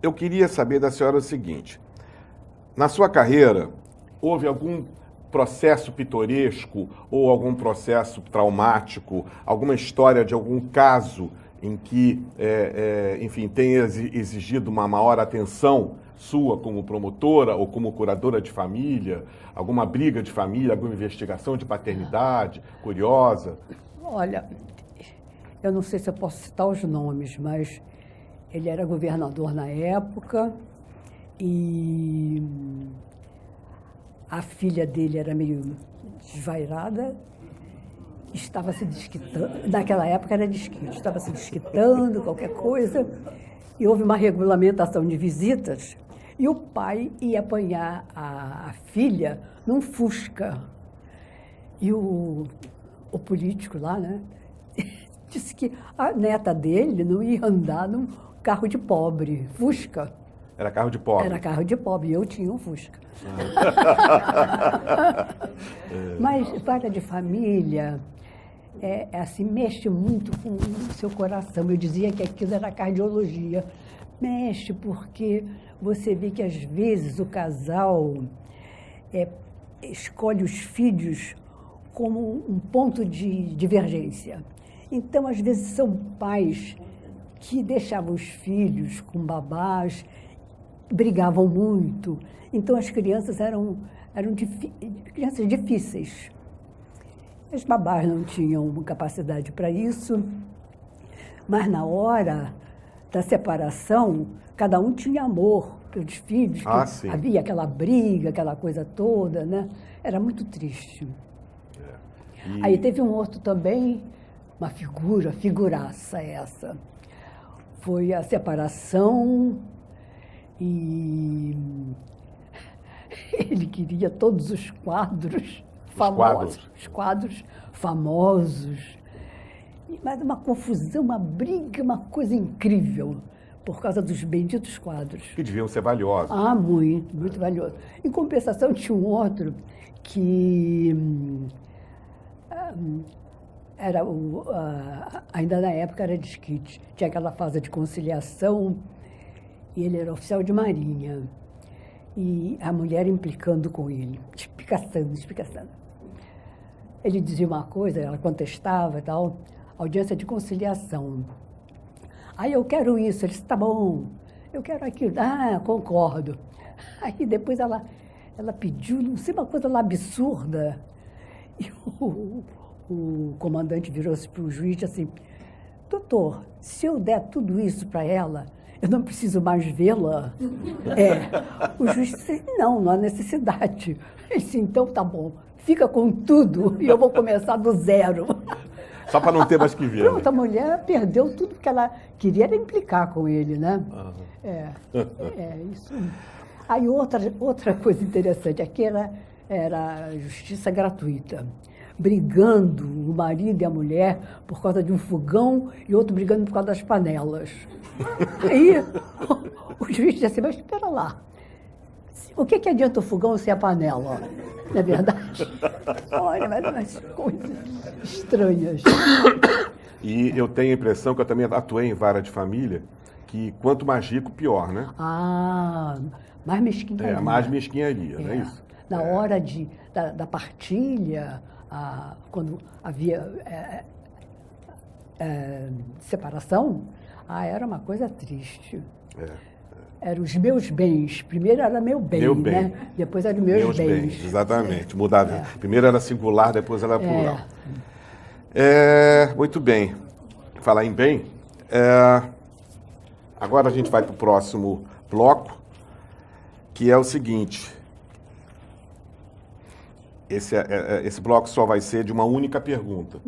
Eu queria saber da senhora o seguinte. Na sua carreira, houve algum processo pitoresco ou algum processo traumático, alguma história de algum caso em que, enfim, tenha exigido uma maior atenção sua como promotora ou como curadora de família, alguma briga de família, alguma investigação de paternidade curiosa? Olha, eu não sei se eu posso citar os nomes, mas ele era governador na época e a filha dele era meio desvairada. Estava se desquitando, naquela época era desquite, estava se desquitando, qualquer coisa, e houve uma regulamentação de visitas, e o pai ia apanhar a filha num Fusca. E o político lá, né, disse que a neta dele não ia andar num carro de pobre, Fusca. Era carro de pobre. Era carro de pobre, e eu tinha um Fusca. Mas Vara de Família, assim, mexe muito com o seu coração. Eu dizia que aquilo era cardiologia. Mexe porque você vê que, às vezes, o casal escolhe os filhos como um ponto de divergência. Então, às vezes, são pais que deixavam os filhos com babás, brigavam muito. Então, as crianças eram crianças difíceis. As babás não tinham capacidade para isso, mas na hora da separação, cada um tinha amor pelos filhos. Sim. Havia aquela briga, aquela coisa toda, né? Era muito triste. Aí teve um outro também, uma figuraça essa. Foi a separação e ele queria todos os quadros famosos. Os quadros famosos. Mas uma confusão, uma briga, uma coisa incrível, por causa dos benditos quadros. Que deviam ser valiosos. Muito, muito valioso. Em compensação, tinha um outro que era ainda na época era desquite. Tinha aquela fase de conciliação e ele era oficial de marinha. E a mulher implicando com ele, explicação. Ele dizia uma coisa, ela contestava e tal, audiência de conciliação. Aí eu quero isso, ele disse, tá bom, eu quero aquilo, concordo. Aí depois ela pediu, não sei, uma coisa lá absurda, e o comandante virou-se para o juiz e disse assim, doutor, se eu der tudo isso para ela, eu não preciso mais vê-la? O juiz disse, não há necessidade. Ele disse, então tá bom, fica com tudo e eu vou começar do zero. Só para não ter mais que ver. Pronto, a mulher perdeu tudo que ela queria era implicar com ele, né? Isso. Aí outra coisa interessante, aqui era justiça gratuita. Brigando o marido e a mulher por causa de um fogão e outro brigando por causa das panelas. Aí o juiz disse assim, mas espera lá, o que adianta o fogão sem a panela? Não é verdade? Olha, mas umas coisas estranhas. E eu tenho a impressão que eu também atuei em vara de família, que quanto mais rico, pior, né? Mais mesquinharia. Mais mesquinharia, não é isso? Na hora da partilha, quando havia separação, era uma coisa triste. Eram os meus bens. Primeiro era meu bem, né? Depois eram meus bens. Exatamente. Mudava. Primeiro era singular, depois era plural. Muito bem. Falar em bem, agora a gente vai para o próximo bloco, que é o seguinte. Esse bloco só vai ser de uma única pergunta.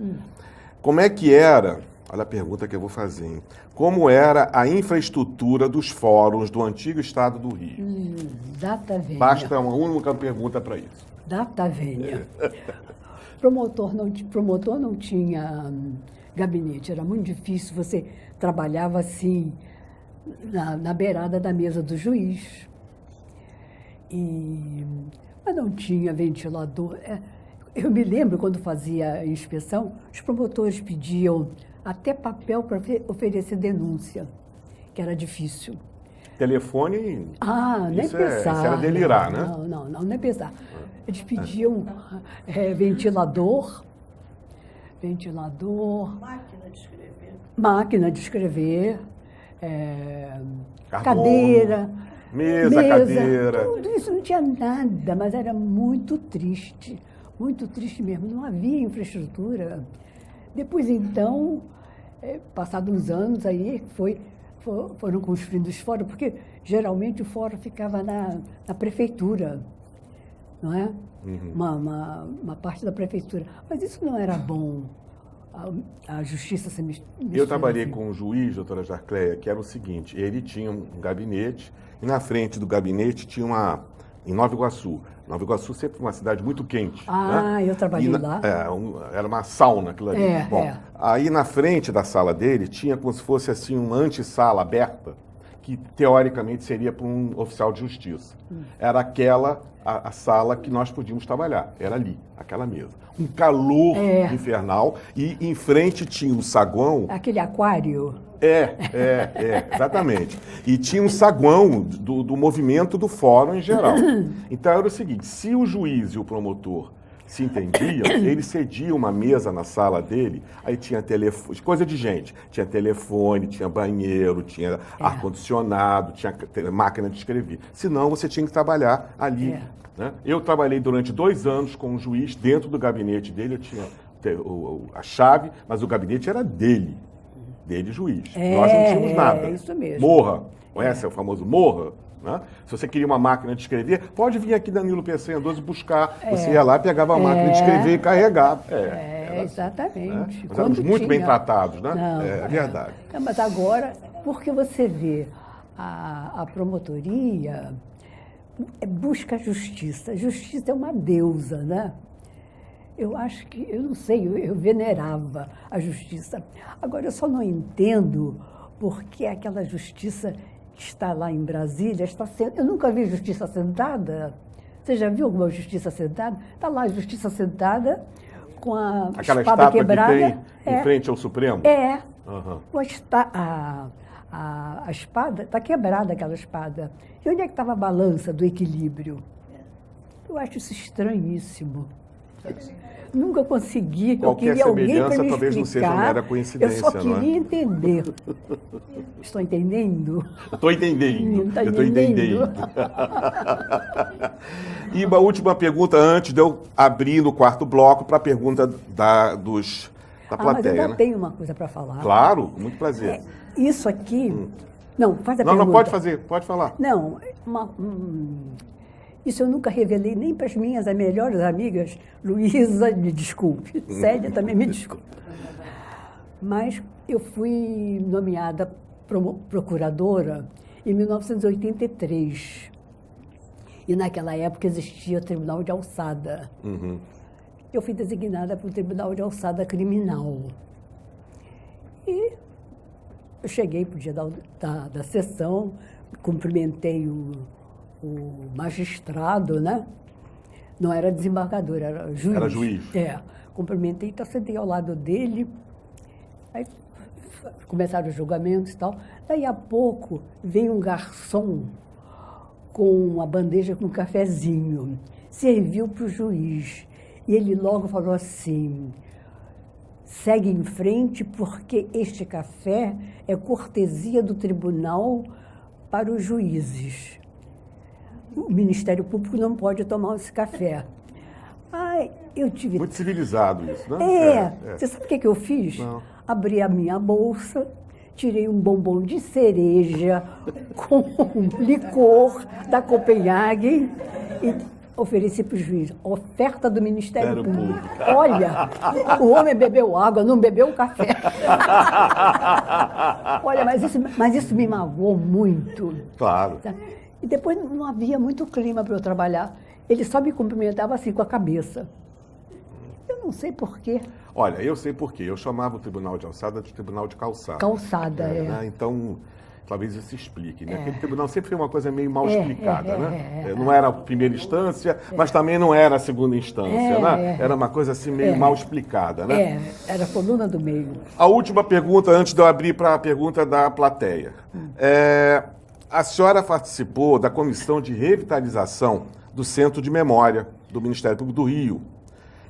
Como é que era... Olha a pergunta que eu vou fazer, hein? Como era a infraestrutura dos fóruns do antigo estado do Rio? Data vênia. Basta uma única pergunta para isso. Data vênia. Promotor não tinha gabinete, era muito difícil. Você trabalhava assim, na beirada da mesa do juiz. Mas não tinha ventilador. Eu me lembro, quando fazia a inspeção, os promotores pediam até papel para oferecer denúncia, que era difícil. Telefone... nem pensar. Isso era delirar, né? Não, nem pensar. Eles pediam ventilador... Máquina de escrever. Cadeira... Mesa, cadeira... Tudo isso não tinha nada, mas era muito triste mesmo. Não havia infraestrutura. Depois, então, passados uns anos, aí foram construindo os fóruns, porque geralmente o fórum ficava na prefeitura, não é? Uma parte da prefeitura. Mas isso não era bom. A justiça se mexia. Eu trabalhei com um juiz, doutora Jarcleia, que era o seguinte, ele tinha um gabinete, e na frente do gabinete tinha em Nova Iguaçu. Nova Iguaçu sempre uma cidade muito quente. Né? Eu trabalhei lá. Era uma sauna aquilo ali. Aí na frente da sala dele tinha como se fosse assim uma antessala aberta, que teoricamente seria para um oficial de justiça. Era aquela a sala que nós podíamos trabalhar, era ali, aquela mesa. Um calor infernal e em frente tinha um saguão. Aquele aquário. Exatamente. E tinha um saguão do movimento do fórum em geral. Então era o seguinte, se o juiz e o promotor se entendiam, ele cedia uma mesa na sala dele, aí tinha telefone, coisa de gente, tinha telefone, tinha banheiro, tinha ar-condicionado, tinha máquina de escrever. Senão você tinha que trabalhar ali. Né? Eu trabalhei durante 2 anos com um juiz dentro do gabinete dele, eu tinha a chave, mas o gabinete era dele juiz. Nós não tínhamos nada. É isso mesmo. Morra, conhece o famoso morra? Né? Se você queria uma máquina de escrever, pode vir aqui Danilo Peçanha 12 buscar. Você ia lá, pegava a máquina de escrever e carregava. Exatamente. Né? Nós éramos muito bem tratados, né? Não, é verdade. Mas agora, porque você vê a promotoria busca a justiça. A justiça é uma deusa, né? Eu acho que, eu não sei, eu venerava a justiça. Agora, eu só não entendo porque aquela justiça que está lá em Brasília está sendo... Eu nunca vi justiça sentada. Você já viu alguma justiça sentada? Está lá a justiça sentada com a aquela espada quebrada. Que tem em frente ao Supremo? Uhum. A espada está quebrada, aquela espada. E onde é que estava a balança do equilíbrio? Eu acho isso estranhíssimo. Nunca consegui. Qualquer eu queria alguém para me explicar. Talvez não seja mera coincidência, eu só queria entender. Estou entendendo? Estou entendendo. Eu estou entendendo. E uma última pergunta antes de eu abrir no quarto bloco para a pergunta da plateia. Mas eu ainda tenho uma coisa para falar. Claro, muito prazer. Isso aqui... Não, faz a pergunta. Não, pode fazer, pode falar. Não, isso eu nunca revelei nem para as minhas melhores amigas. Luísa, me desculpe. Célia também me desculpe. Mas eu fui nomeada procuradora em 1983. E naquela época existia o Tribunal de Alçada. Uhum. Eu fui designada para o Tribunal de Alçada Criminal. E eu cheguei para o dia da sessão, cumprimentei o magistrado, né? Não era desembargador, era juiz. Era juiz. Cumprimentei, então sentei ao lado dele. Aí começaram os julgamentos e tal. Daí a pouco veio um garçom com uma bandeja com um cafezinho. Serviu para o juiz. E ele logo falou assim: segue em frente porque este café é cortesia do tribunal para os juízes. O Ministério Público não pode tomar esse café. Eu tive... Muito civilizado isso, né? Você sabe o que eu fiz? Não. Abri a minha bolsa, tirei um bombom de cereja com licor da Copenhague e ofereci para o juiz. Oferta do Ministério Público. Olha, o homem bebeu água, não bebeu café. Olha, mas isso me magoou muito. Claro. E depois não havia muito clima para eu trabalhar. Ele só me cumprimentava assim com a cabeça. Eu não sei por quê. Olha, eu sei por quê. Eu chamava o Tribunal de Alçada de Tribunal de Calçada. Calçada, né? Então, talvez isso se explique, né? Aquele tribunal sempre foi uma coisa meio mal explicada, né? Não era a primeira instância, mas também não era a segunda instância, né? Era uma coisa assim meio mal explicada, né? Era a coluna do meio. A última pergunta, antes de eu abrir para a pergunta da plateia. A senhora participou da Comissão de Revitalização do Centro de Memória do Ministério Público do Rio,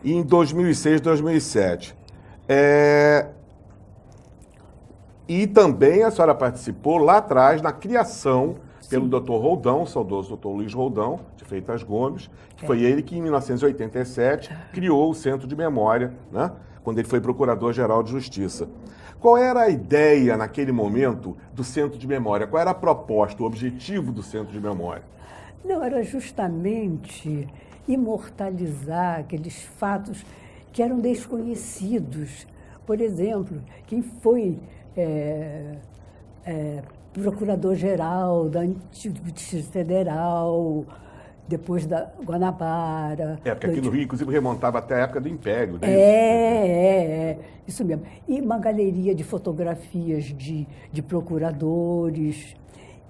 em 2006, 2007. E também a senhora participou lá atrás na criação pelo Dr. Roldão, o saudoso Dr. Luiz Roldão, de Freitas Gomes, que foi ele que, em 1987, criou o Centro de Memória, né? Quando ele foi Procurador-Geral de Justiça. Qual era a ideia, naquele momento, do Centro de Memória? Qual era a proposta, o objetivo do Centro de Memória? Não, era justamente imortalizar aqueles fatos que eram desconhecidos. Por exemplo, quem foi procurador-geral da Justiça Federal, depois da Guanabara. Porque aqui no Rio, inclusive, remontava até a época do Império. Né? Isso mesmo. E uma galeria de fotografias de procuradores.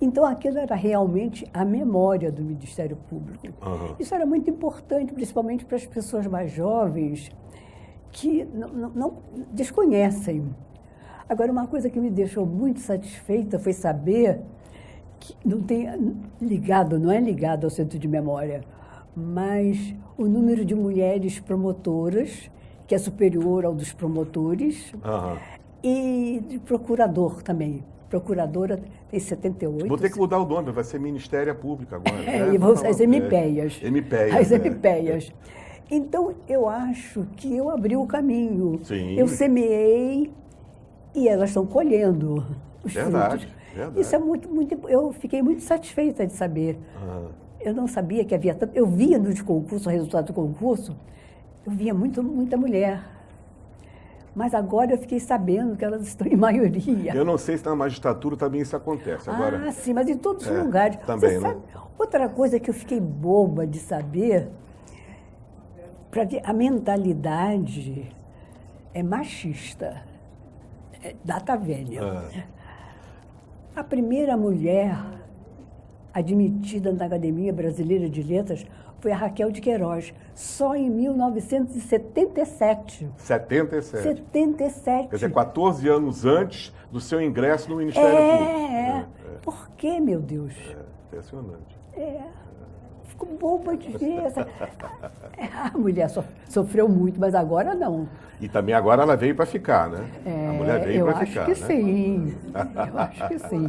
Então, aquilo era realmente a memória do Ministério Público. Uhum. Isso era muito importante, principalmente para as pessoas mais jovens que não desconhecem. Agora, uma coisa que me deixou muito satisfeita foi saber que não é ligado ao Centro de Memória, mas o número de mulheres promotoras, que é superior ao dos promotores, e de procurador também. Procuradora tem 78. Vou ter que mudar o nome, vai ser Ministério Público agora. E vão ser as MPEAs. As MPEAs. Então, eu acho que eu abri o caminho. Sim. Eu semeei e elas estão colhendo os frutos. Verdade. Isso é muito, eu fiquei muito satisfeita de saber. Eu não sabia que havia tanto. Eu via no concurso, o resultado do concurso, eu via muita mulher. Mas agora eu fiquei sabendo que elas estão em maioria. Eu não sei se na magistratura também isso acontece. Agora, sim, mas em todos os lugares. Também, você sabe, outra coisa que eu fiquei boba de saber, para ver, a mentalidade é machista, é data velha. A primeira mulher admitida na Academia Brasileira de Letras foi a Raquel de Queiroz, só em 1977. 77. 77. Quer dizer, 14 anos antes do seu ingresso no Ministério Público. Por quê, meu Deus? Impressionante. Fico boba de ver essa... A mulher sofreu muito, mas agora não. E também agora ela veio para ficar, né? A mulher veio para ficar, Eu acho que sim. Eu acho que sim.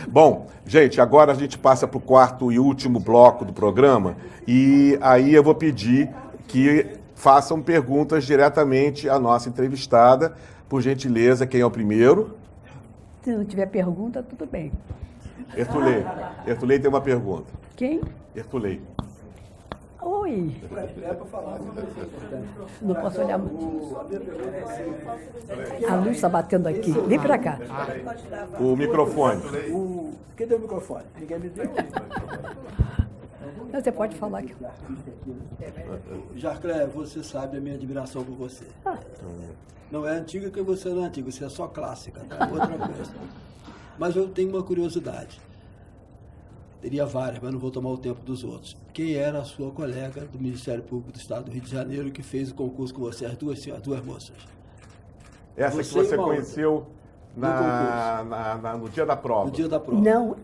Bom, gente, agora a gente passa para o quarto e último bloco do programa e aí eu vou pedir que façam perguntas diretamente à nossa entrevistada. Por gentileza, quem é o primeiro? Se não tiver pergunta, tudo bem. Ertulei tem uma pergunta. Quem? Ertulei. Oi. Não posso olhar muito. A luz está batendo aqui. Vem para cá. O microfone. Cadê o microfone? Ninguém me deu. Não, você pode falar aqui. Jaclé, você sabe a minha admiração por você. Não é antiga que você não é antiga, você é só clássica, tá? Outra coisa. Mas eu tenho uma curiosidade. Teria várias, mas não vou tomar o tempo dos outros. Quem era a sua colega do Ministério Público do Estado do Rio de Janeiro que fez o concurso com você, as duas moças? Essa que você conheceu no dia da prova. No dia da prova. Não,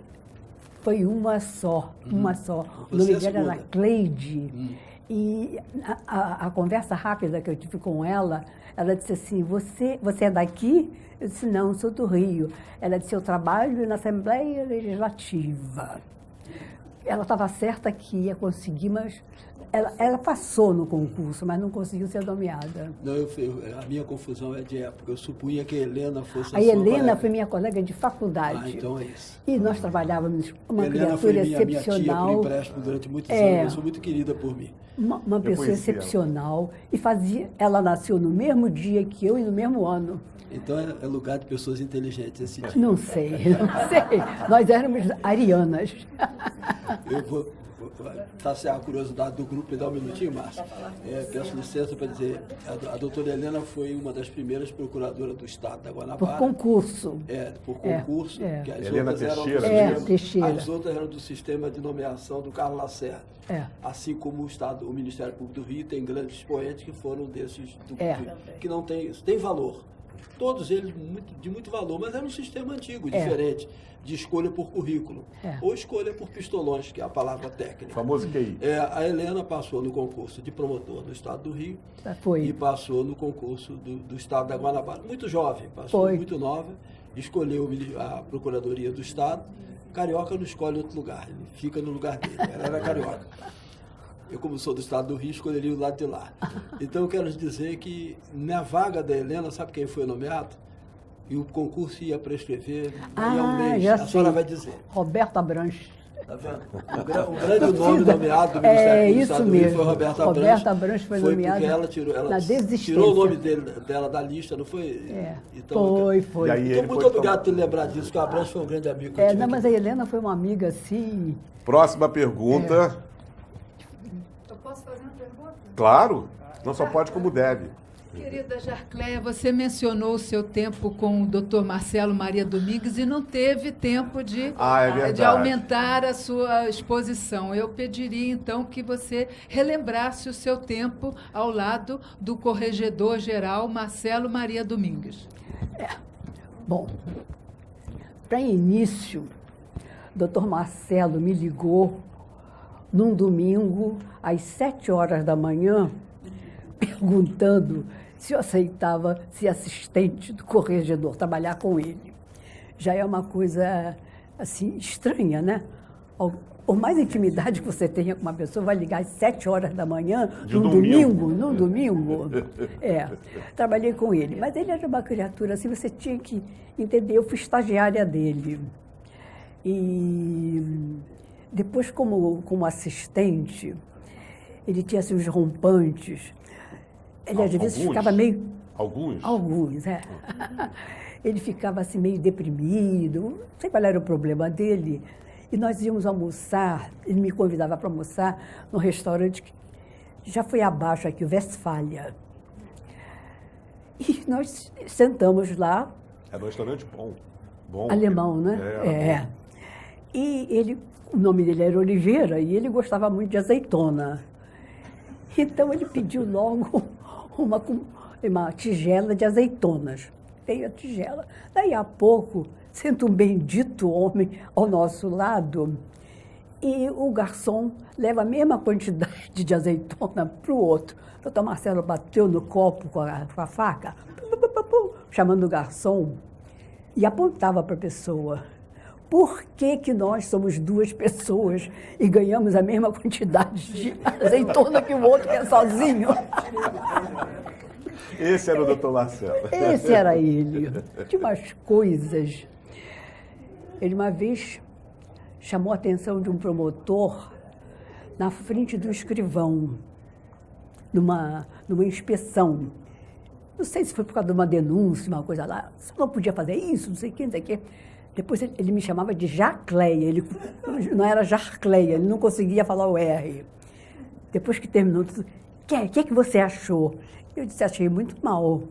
foi uma só. O nome dela era Cleide. E a conversa rápida que eu tive com ela disse assim, você é daqui? Eu disse, não, sou do Rio. Ela disse, eu trabalho na Assembleia Legislativa. Ela estava certa que ia conseguir, mas ela passou no concurso, mas não conseguiu ser nomeada. Não, a minha confusão é de época. Eu supunha que a Helena fosse a Helena foi minha colega de faculdade. Então é isso. E nós trabalhávamos uma Helena criatura foi excepcional. Minha tia por empréstimo durante muitos anos. Eu sou muito querida por mim. Uma pessoa excepcional. E ela nasceu no mesmo dia que eu e no mesmo ano. Então é lugar de pessoas inteligentes esse dia. Não sei. Nós éramos arianas. Eu vou saciar a curiosidade do grupo e dar um minutinho, Márcio. Peço licença para dizer, a doutora Helena foi uma das primeiras procuradoras do Estado da Guanabara. Por concurso. Por concurso. Que as Helena outras Teixeira. Eram Teixeira. As outras eram do sistema de nomeação do Carlos Lacerda. Assim como o Ministério Público do Rio tem grandes expoentes que foram desses que não tem valor. Todos eles de muito valor, mas era um sistema antigo, diferente, de escolha por currículo, ou escolha por pistolões, que é a palavra técnica. O famoso QI. A Helena passou no concurso de promotor do Estado do Rio Foi. E passou no concurso do Estado da Guanabara. Muito jovem, passou muito nova, escolheu a Procuradoria do Estado. Carioca não escolhe outro lugar, ele fica no lugar dele, ela era carioca. Eu, como sou do Estado do Rio, escolheria o lado de lá. Então, eu quero dizer que na vaga da Helena, sabe quem foi nomeado? E o concurso ia prescrever em um mês. A senhora vai dizer. Roberto Abranches. Está vendo? O grande nome nomeado do Ministério do Estado do Rio foi Roberto Abranches. Roberto Abranches foi nomeado porque ela tirou o nome dela da lista, não foi? Então, foi. Então, muito obrigado por ter lembrado disso, porque o Abranches foi um grande amigo. Mas a Helena foi uma amiga, assim... Próxima pergunta. Eu posso fazer uma pergunta? Claro, não só pode como deve. Querida Jarcléia, você mencionou o seu tempo com o Dr. Marcelo Maria Domingues e não teve tempo de aumentar a sua exposição. Eu pediria, então, que você relembrasse o seu tempo ao lado do corregedor-geral Marcelo Maria Domingues. Bom, para início, o doutor Marcelo me ligou num domingo, às 7 horas da manhã, perguntando se eu aceitava ser assistente do corregedor, trabalhar com ele. Já é uma coisa, assim, estranha, né? Por mais intimidade que você tenha com uma pessoa, vai ligar às 7 horas da manhã, num domingo. Trabalhei com ele. Mas ele era uma criatura, assim, você tinha que entender, eu fui estagiária dele. E depois, como assistente, ele tinha, assim, uns rompantes. Ele, às vezes, ficava meio... Alguns, é. Ele ficava, assim, meio deprimido. Não sei qual era o problema dele. E nós íamos almoçar, ele me convidava para almoçar num restaurante que já foi abaixo aqui, o Westfália. E nós sentamos lá. Era um restaurante bom. Alemão, né? E ele, o nome dele era Oliveira, e ele gostava muito de azeitona. Então ele pediu logo uma tigela de azeitonas. Veio a tigela. Daí a pouco, senta um bendito homem ao nosso lado e o garçom leva a mesma quantidade de azeitona para o outro. O doutor Marcelo bateu no copo com a faca, chamando o garçom, e apontava para a pessoa. Por que nós somos duas pessoas e ganhamos a mesma quantidade de azeitona que o outro que é sozinho? Esse era o doutor Marcelo. Esse era ele. Tinha umas coisas. Ele uma vez chamou a atenção de um promotor na frente do escrivão, numa inspeção. Não sei se foi por causa de uma denúncia, uma coisa lá. Você não podia fazer isso, não sei o quê, não sei o quê. Depois ele me chamava de Jarcléia. Ele não era Jarcléia, ele não conseguia falar o R. Depois que terminou tudo, o que você achou? Eu disse, achei muito mal.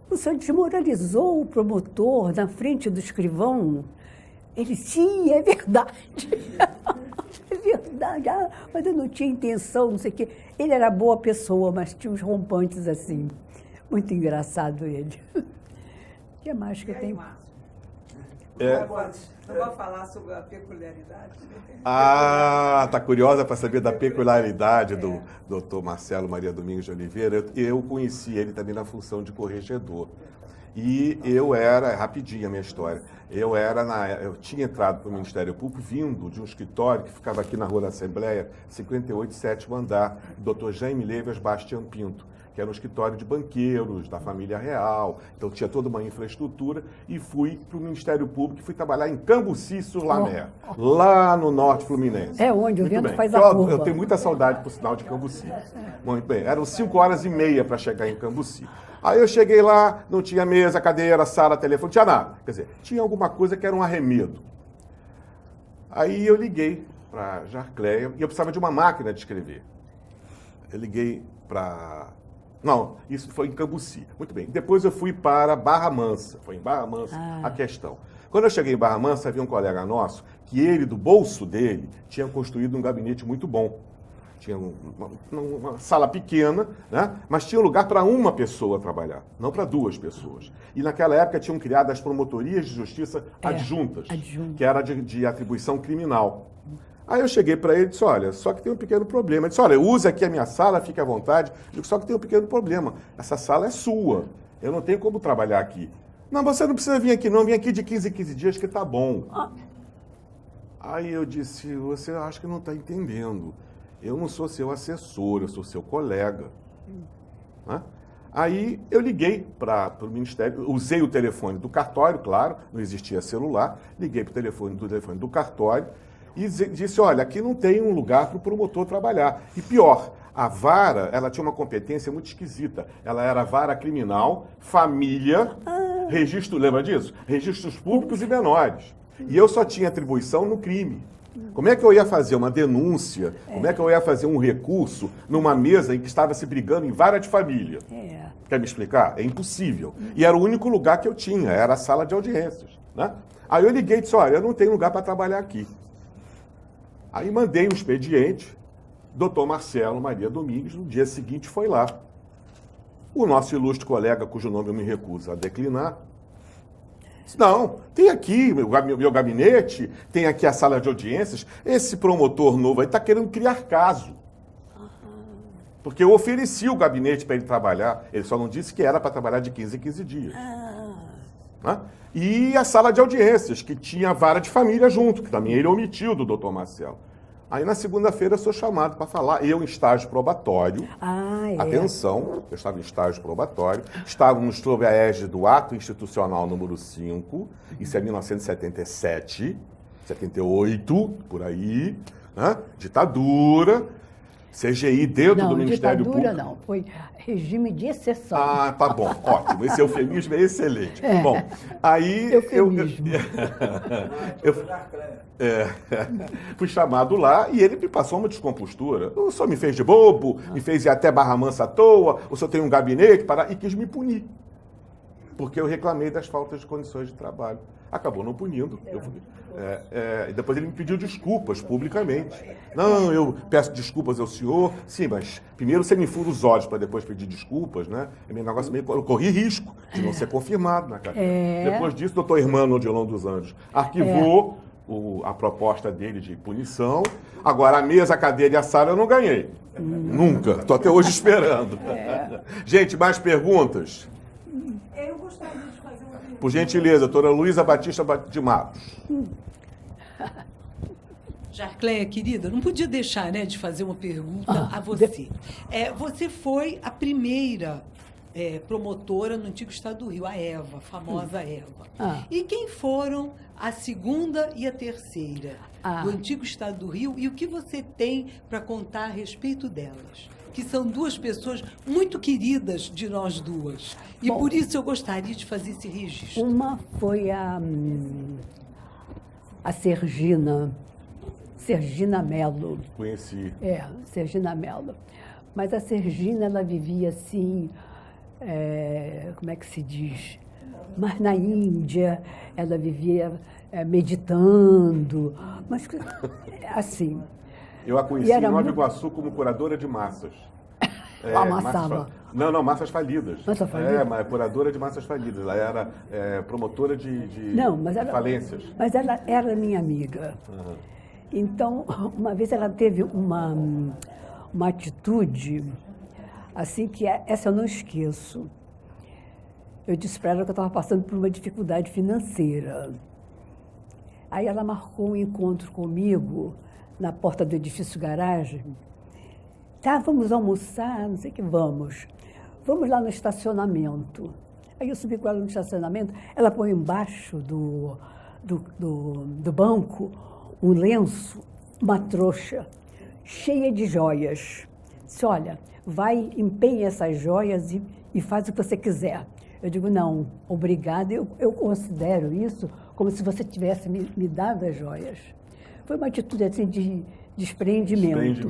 O senhor desmoralizou o promotor na frente do escrivão? Ele, sim, é verdade. É verdade, mas eu não tinha intenção, não sei o quê. Ele era boa pessoa, mas tinha uns rompantes assim. Muito engraçado ele. O que mais que eu tenho? Não vou falar sobre a peculiaridade. Tá curiosa para saber da peculiaridade do doutor Marcelo Maria Domingues de Oliveira? Eu conheci ele também na função de corregedor. E eu era, rapidinho a minha história, eu tinha entrado para o Ministério Público vindo de um escritório que ficava aqui na Rua da Assembleia, 58, 7º andar, do Dr. Jaime Leivas Bastian Pinto, que era um escritório de banqueiros, da família real, então tinha toda uma infraestrutura, e fui para o Ministério Público e fui trabalhar em Cambuci-sur-Lamé, lá no norte fluminense. É onde o Muito vento bem. faz a curva. Eu tenho muita saudade, por sinal, de Cambuci. Muito bem, eram 5h30 para chegar em Cambuci. Aí eu cheguei lá, não tinha mesa, cadeira, sala, telefone, não tinha nada. Quer dizer, tinha alguma coisa que era um arremedo. Aí eu liguei para Jarcléia e eu precisava de uma máquina de escrever. Eu liguei para... Não, isso foi em Cambuci. Muito bem. Depois eu fui para Barra Mansa. Foi em Barra Mansa a questão. Quando eu cheguei em Barra Mansa, havia um colega nosso que ele, do bolso dele, tinha construído um gabinete muito bom. Tinha uma sala pequena, né? Mas tinha lugar para uma pessoa trabalhar, não para duas pessoas. E naquela época tinham criado as promotorias de justiça adjuntas, que era de atribuição criminal. Aí eu cheguei para ele e disse, olha, só que tem um pequeno problema. Ele disse, olha, use aqui a minha sala, fique à vontade. Eu disse, só que tem um pequeno problema. Essa sala é sua, eu não tenho como trabalhar aqui. Não, você não precisa vir aqui não, vem aqui de 15 em 15 dias que tá bom. Aí eu disse, você acha que não está entendendo. Eu não sou seu assessor, eu sou seu colega. Né? Aí eu liguei para o Ministério, usei o telefone do cartório, claro, não existia celular, liguei para o telefone do cartório e disse, olha, aqui não tem um lugar para o promotor trabalhar. E pior, a vara, ela tinha uma competência muito esquisita. Ela era vara criminal, família, registro, lembra disso? Registros públicos e menores. E eu só tinha atribuição no crime. Como é que eu ia fazer uma denúncia? Como é que eu ia fazer um recurso numa mesa em que estava se brigando em vara de família? Quer me explicar? É impossível. E era o único lugar que eu tinha, era a sala de audiências, né? Aí eu liguei e disse, olha, eu não tenho lugar para trabalhar aqui. Aí mandei um expediente, doutor Marcelo Maria Domingues, no dia seguinte foi lá. O nosso ilustre colega, cujo nome eu me recuso a declinar, disse, não, tem aqui meu gabinete, tem aqui a sala de audiências, esse promotor novo aí está querendo criar caso. Porque eu ofereci o gabinete para ele trabalhar, ele só não disse que era para trabalhar de 15 em 15 dias. Né? E a sala de audiências, que tinha a vara de família junto, que também ele omitiu do doutor Marcelo. Aí na segunda-feira eu sou chamado para falar, eu em estágio probatório, atenção, eu estava em estágio probatório, estávamos sob a égide do ato institucional número 5, isso é 1977, 78, por aí, né? Ditadura, CGI dentro do Ministério Público. Não, ditadura não, foi regime de exceção. Ah, tá bom, ótimo, esse eufemismo é excelente. Bom, aí fui chamado lá e ele me passou uma descompostura. O senhor me fez de bobo, me fez ir até Barra Mansa à toa, o senhor tem um gabinete para... e quis me punir. Porque eu reclamei das faltas de condições de trabalho. Acabou não punindo. E depois ele me pediu desculpas publicamente. Não, eu peço desculpas ao senhor. Sim, mas primeiro você me fura os olhos para depois pedir desculpas, né? É meu negócio meio... Eu corri risco de não ser confirmado na carteira. Depois disso, o doutor Hermano Odilon dos Anjos arquivou a proposta dele de punição. Agora, a mesa, a cadeira e a sala eu não ganhei. Nunca. Estou até hoje esperando. Gente, mais perguntas? Eu gostaria de fazer uma pergunta. Por gentileza, doutora Luísa Batista de Matos. Jarcleia, querida, não podia deixar, né, de fazer uma pergunta a você. Você foi a primeira promotora no antigo estado do Rio, a Eva, a famosa Eva. E quem foram a segunda e a terceira do antigo estado do Rio? E o que você tem para contar a respeito delas? Que são duas pessoas muito queridas de nós duas. E por isso eu gostaria de fazer esse registro. Uma foi a Sergina Mello. Conheci. Sergina Mello. Mas a Sergina, ela vivia assim, como é que se diz? Mas na Índia, ela vivia meditando, mas assim... Eu a conheci em Nova Iguaçu como curadora de massas. Amassava. Não, massas falidas. Massa falida? Mas curadora de massas falidas. Ela era promotora de falências. Mas ela era minha amiga. Então, uma vez ela teve uma atitude, assim, que essa eu não esqueço. Eu disse para ela que eu estava passando por uma dificuldade financeira. Aí ela marcou um encontro comigo na porta do edifício garagem. Vamos almoçar, não sei o que, vamos. Vamos lá no estacionamento. Aí eu subi com ela no estacionamento, ela põe embaixo do banco um lenço, uma trouxa, cheia de joias. Disse, olha, vai, empenha essas joias e faz o que você quiser. Eu digo, não, obrigada, eu considero isso como se você tivesse me dado as joias. Foi uma atitude assim de desprendimento.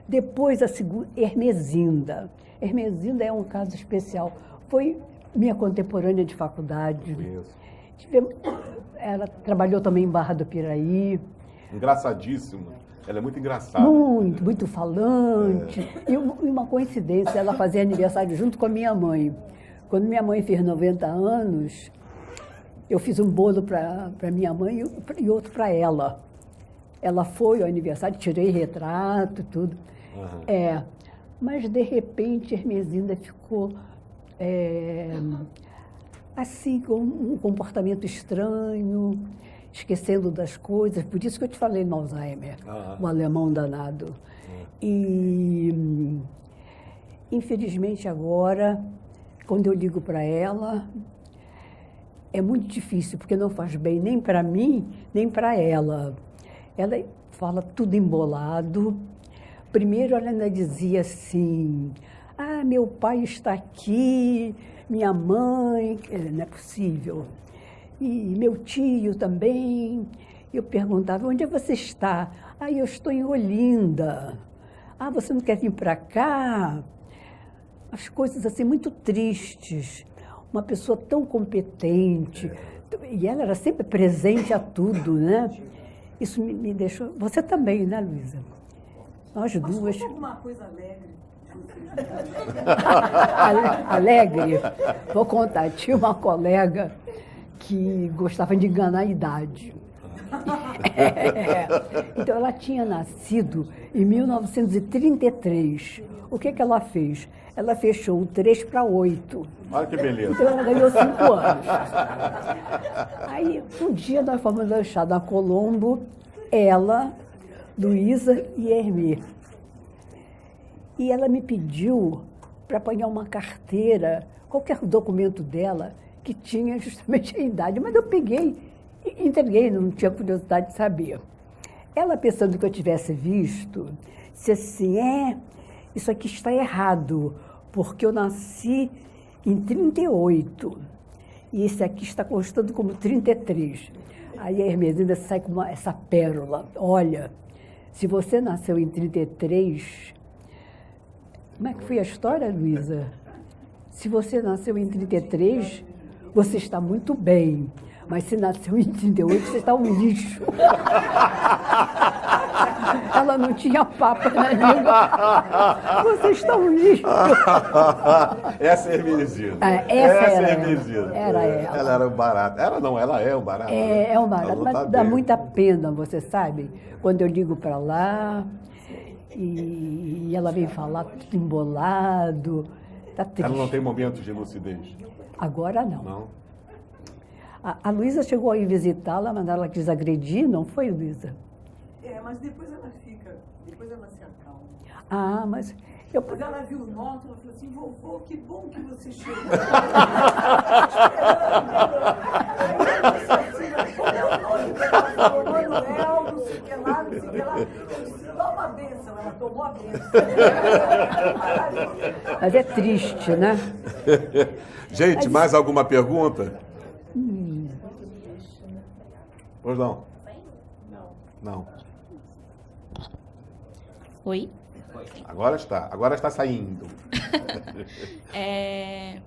Depois a segunda, Hermesinda. Hermesinda é um caso especial. Foi minha contemporânea de faculdade. Ela trabalhou também em Barra do Piraí. Engraçadíssima. Ela é muito engraçada. Muito falante. E uma coincidência, ela fazia aniversário junto com a minha mãe. Quando minha mãe fez 90 anos, eu fiz um bolo para minha mãe e outro para ela. Ela foi ao aniversário, tirei retrato, tudo. Mas, de repente, Hermesinda ficou assim, com um comportamento estranho, esquecendo das coisas. Por isso que eu te falei no Alzheimer, o alemão danado. E, infelizmente, agora, quando eu ligo para ela, é muito difícil, porque não faz bem nem para mim, nem para ela. Ela fala tudo embolado. Primeiro, ela ainda dizia assim, meu pai está aqui, minha mãe, não é possível, e meu tio também, Eu perguntava, onde você está? Ah, eu estou em Olinda. Ah, você não quer vir para cá? As coisas assim muito tristes. Uma pessoa tão competente. E ela era sempre presente a tudo, né? Isso me deixou... Você também, né, Luísa? Nós duas. Conta alguma coisa alegre. Alegre? Vou contar. Tinha uma colega que gostava de enganar a idade. Então, ela tinha nascido em 1933. O que ela fez? Ela fechou o 3 para 8. Olha que beleza. Então, ela ganhou 5 anos. Aí, um dia, nós fomos lanchar na Colombo, ela, Luísa e Hermê. E ela me pediu para apanhar uma carteira, qualquer documento dela, que tinha justamente a idade. Mas eu peguei e entreguei, não tinha curiosidade de saber. Ela, pensando que eu tivesse visto, disse assim, isso aqui está errado, porque eu nasci em 38, e esse aqui está constando como 33. Aí a Hermesinda sai com essa pérola. Olha, se você nasceu em 33... Como é que foi a história, Luísa? Se você nasceu em 33, você está muito bem. Mas se nasceu em 38, você está um lixo. Ela não tinha papo na língua. Você está um lixo. Essa é Hermenegilda. Essa era Hermenegilda. Era ela. Ela era o barato. Ela é o barato. É um barato. Mas Tá dá muita pena, você sabe? Quando eu ligo para lá... E ela vem falar tudo embolado, tá triste. Ela não tem momentos de lucidez? Agora não. Não? A Luísa chegou a ir visitá-la, mas ela quis agredir, não foi, Luísa? Mas depois ela se acalma. Ah, mas... Mas ela viu o nosso, ela falou assim, vovô, que bom que você chegou. Manuel, não sei o que lá, não sei o que lá. Eu disse, toma a bênção. Ela tomou a bênção. Mas é triste, né? Gente, mais alguma pergunta? Pois não? Não. Oi? Agora está saindo.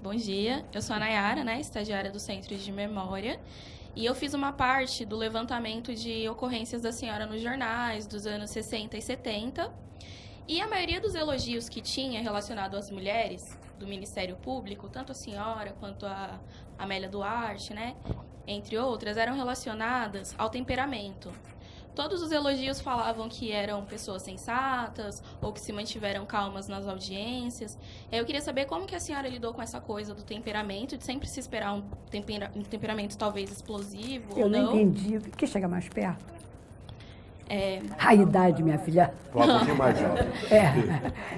Bom dia, eu sou a Nayara, né, estagiária do Centro de Memória, e eu fiz uma parte do levantamento de ocorrências da senhora nos jornais dos anos 60 e 70, e a maioria dos elogios que tinha relacionado às mulheres do Ministério Público, tanto a senhora quanto a Amélia Duarte, né, entre outras, eram relacionadas ao temperamento. Todos os elogios falavam que eram pessoas sensatas ou que se mantiveram calmas nas audiências. Eu queria saber como que a senhora lidou com essa coisa do temperamento, de sempre se esperar um temperamento talvez explosivo ou não. Eu não entendi. Quer chegar mais perto? A idade, minha filha. Fala um pouquinho mais alto.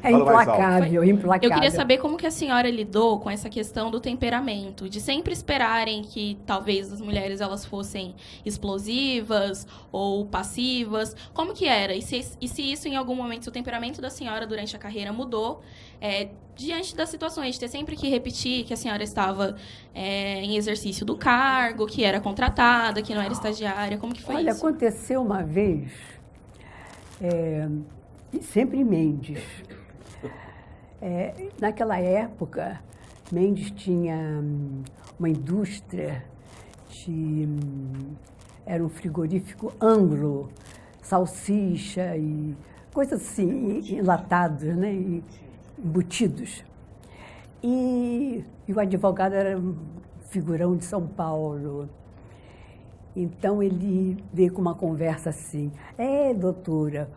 É implacável, implacável. Eu queria saber como que a senhora lidou com essa questão do temperamento, de sempre esperarem que talvez as mulheres elas fossem explosivas ou passivas. Como que era? E se isso em algum momento, se o temperamento da senhora durante a carreira mudou, diante das situações, de ter sempre que repetir que a senhora estava em exercício do cargo, que era contratada, que não era estagiária, como que foi isso? Olha, aconteceu uma vez, sempre em Mendes. Naquela época, Mendes tinha uma indústria era um frigorífico anglo, salsicha e coisas assim, enlatados, né? E embutidos. E o advogado era um figurão de São Paulo. Então, ele veio com uma conversa assim, doutora,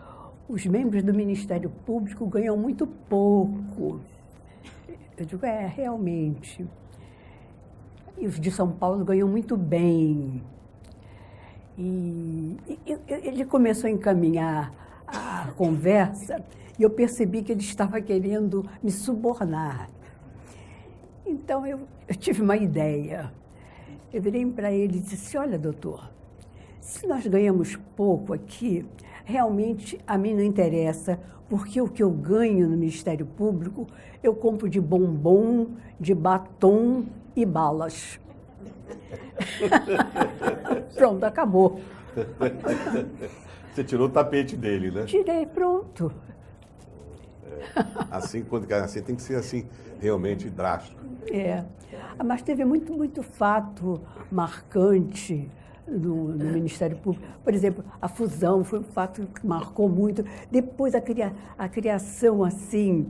os membros do Ministério Público ganham muito pouco. Eu digo, realmente. E os de São Paulo ganham muito bem. E ele começou a encaminhar a conversa e eu percebi que ele estava querendo me subornar. Então, eu tive uma ideia. Eu virei para ele e disse, olha, doutor, se nós ganhamos pouco aqui, realmente a mim não interessa, porque o que eu ganho no Ministério Público, eu compro de bombom, de batom e balas. Pronto, acabou. Você tirou o tapete dele, né? Tirei, pronto. Assim tem que ser assim, realmente drástico. Mas teve muito fato marcante no Ministério Público. Por exemplo, a fusão foi um fato que marcou muito. Depois a criação, assim,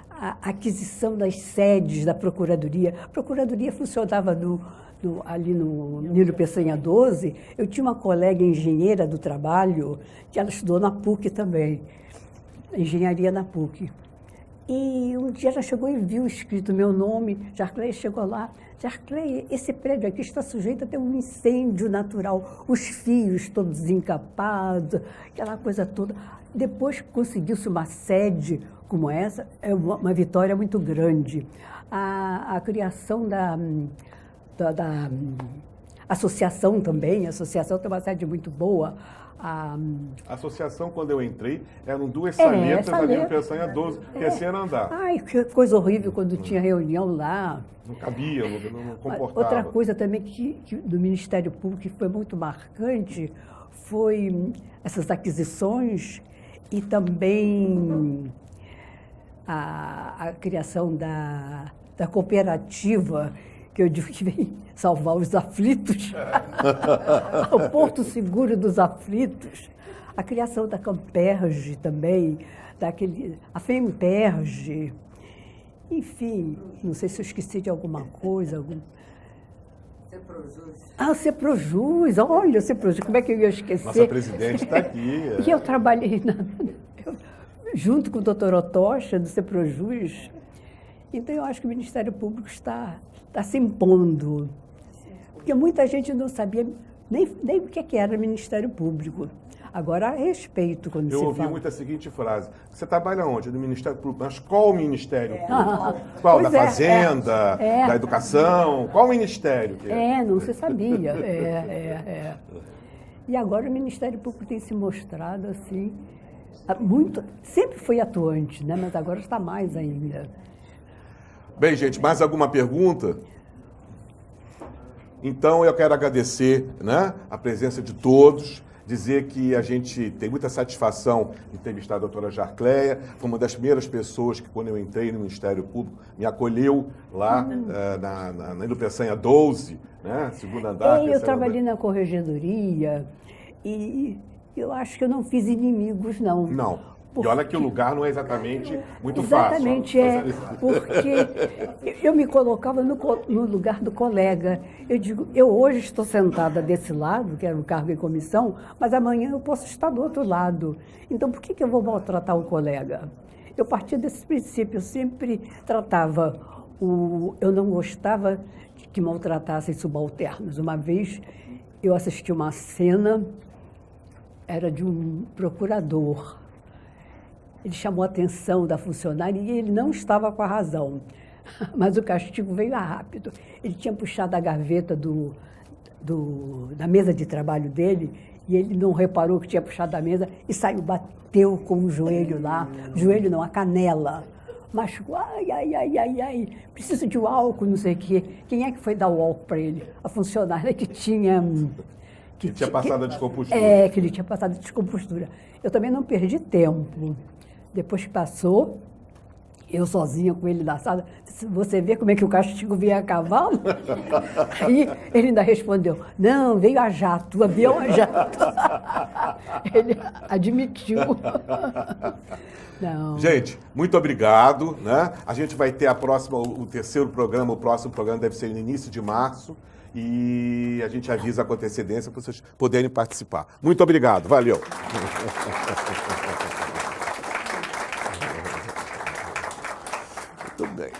a aquisição das sedes da Procuradoria. A Procuradoria funcionava ali no Nilo Peçanha 12. Eu tinha uma colega engenheira do trabalho, que ela estudou na PUC também, engenharia na PUC. E um dia ela chegou e viu escrito meu nome, Jarcleia, chegou lá. Jarcleia, esse prédio aqui está sujeito a ter um incêndio natural, os fios todos encapados, aquela coisa toda. Depois conseguiu-se uma sede como essa, é uma vitória muito grande. A criação da associação também, a associação tem uma sede muito boa. A associação, quando eu entrei, eram 2 saletas ali no Peçanha 12, terceiro andar. Ai, que coisa horrível quando tinha reunião lá. Não cabia, não comportava. Outra coisa também que do Ministério Público que foi muito marcante foi essas aquisições e também a criação da cooperativa, que eu digo que vem salvar os aflitos, o Porto Seguro dos Aflitos, a criação da Camperge também, a FEMPERGE, enfim, não sei se eu esqueci de alguma coisa. Ceprojus. O Ceprojus, olha o Ceprojus, como é que eu ia esquecer? Nossa presidente está aqui. E eu trabalhei junto com o doutor Otocha, do Ceprojus. Então, eu acho que o Ministério Público está se impondo. Porque muita gente não sabia nem o que era o Ministério Público. Agora, há respeito quando se fala. Eu ouvi muito a seguinte frase: você trabalha onde? No Ministério Público. Mas qual Ministério Público? Qual? Da Fazenda? Da Educação? Qual Ministério? Não se sabia. E agora o Ministério Público tem se mostrado assim, sempre foi atuante, né? Mas agora está mais ainda. Bem, gente, mais alguma pergunta? Então, eu quero agradecer, né, a presença de todos, dizer que a gente tem muita satisfação de entrevistar a doutora Jarcleia. Foi uma das primeiras pessoas que, quando eu entrei no Ministério Público, me acolheu lá na Nilo Peçanha 12, né, segundo andar. Eu trabalhei na Corregedoria e eu acho que eu não fiz inimigos, não. Não. E olha que o lugar não é exatamente muito exatamente, fácil. Porque eu me colocava no lugar do colega. Eu digo, eu hoje estou sentada desse lado, que era o cargo em comissão, mas amanhã eu posso estar do outro lado. Então, por que eu vou maltratar o colega? Eu partia desse princípio, eu sempre tratava eu não gostava de que maltratassem subalternos. Uma vez eu assisti uma cena, era de um procurador. Ele chamou a atenção da funcionária e ele não estava com a razão, mas o castigo veio rápido. Ele tinha puxado a gaveta da mesa de trabalho dele e ele não reparou que tinha puxado a mesa e saiu, bateu com o joelho lá, joelho não, a canela. Machucou, ai, preciso de um álcool, não sei o quê. Quem é que foi dar o álcool para ele? A funcionária que tinha... Que tinha passado a descompostura. Que ele tinha passado a descompostura. Eu também não perdi tempo. Depois que passou, eu sozinha com ele na sala, você vê como é que o castigo veio a cavalo? Aí ele ainda respondeu, não, veio a jato, o avião a jato. Ele admitiu. Não. Gente, muito obrigado, né? A gente vai ter o terceiro programa, o próximo programa deve ser no início de março. E a gente avisa com antecedência para vocês poderem participar. Muito obrigado, valeu. Muito bem.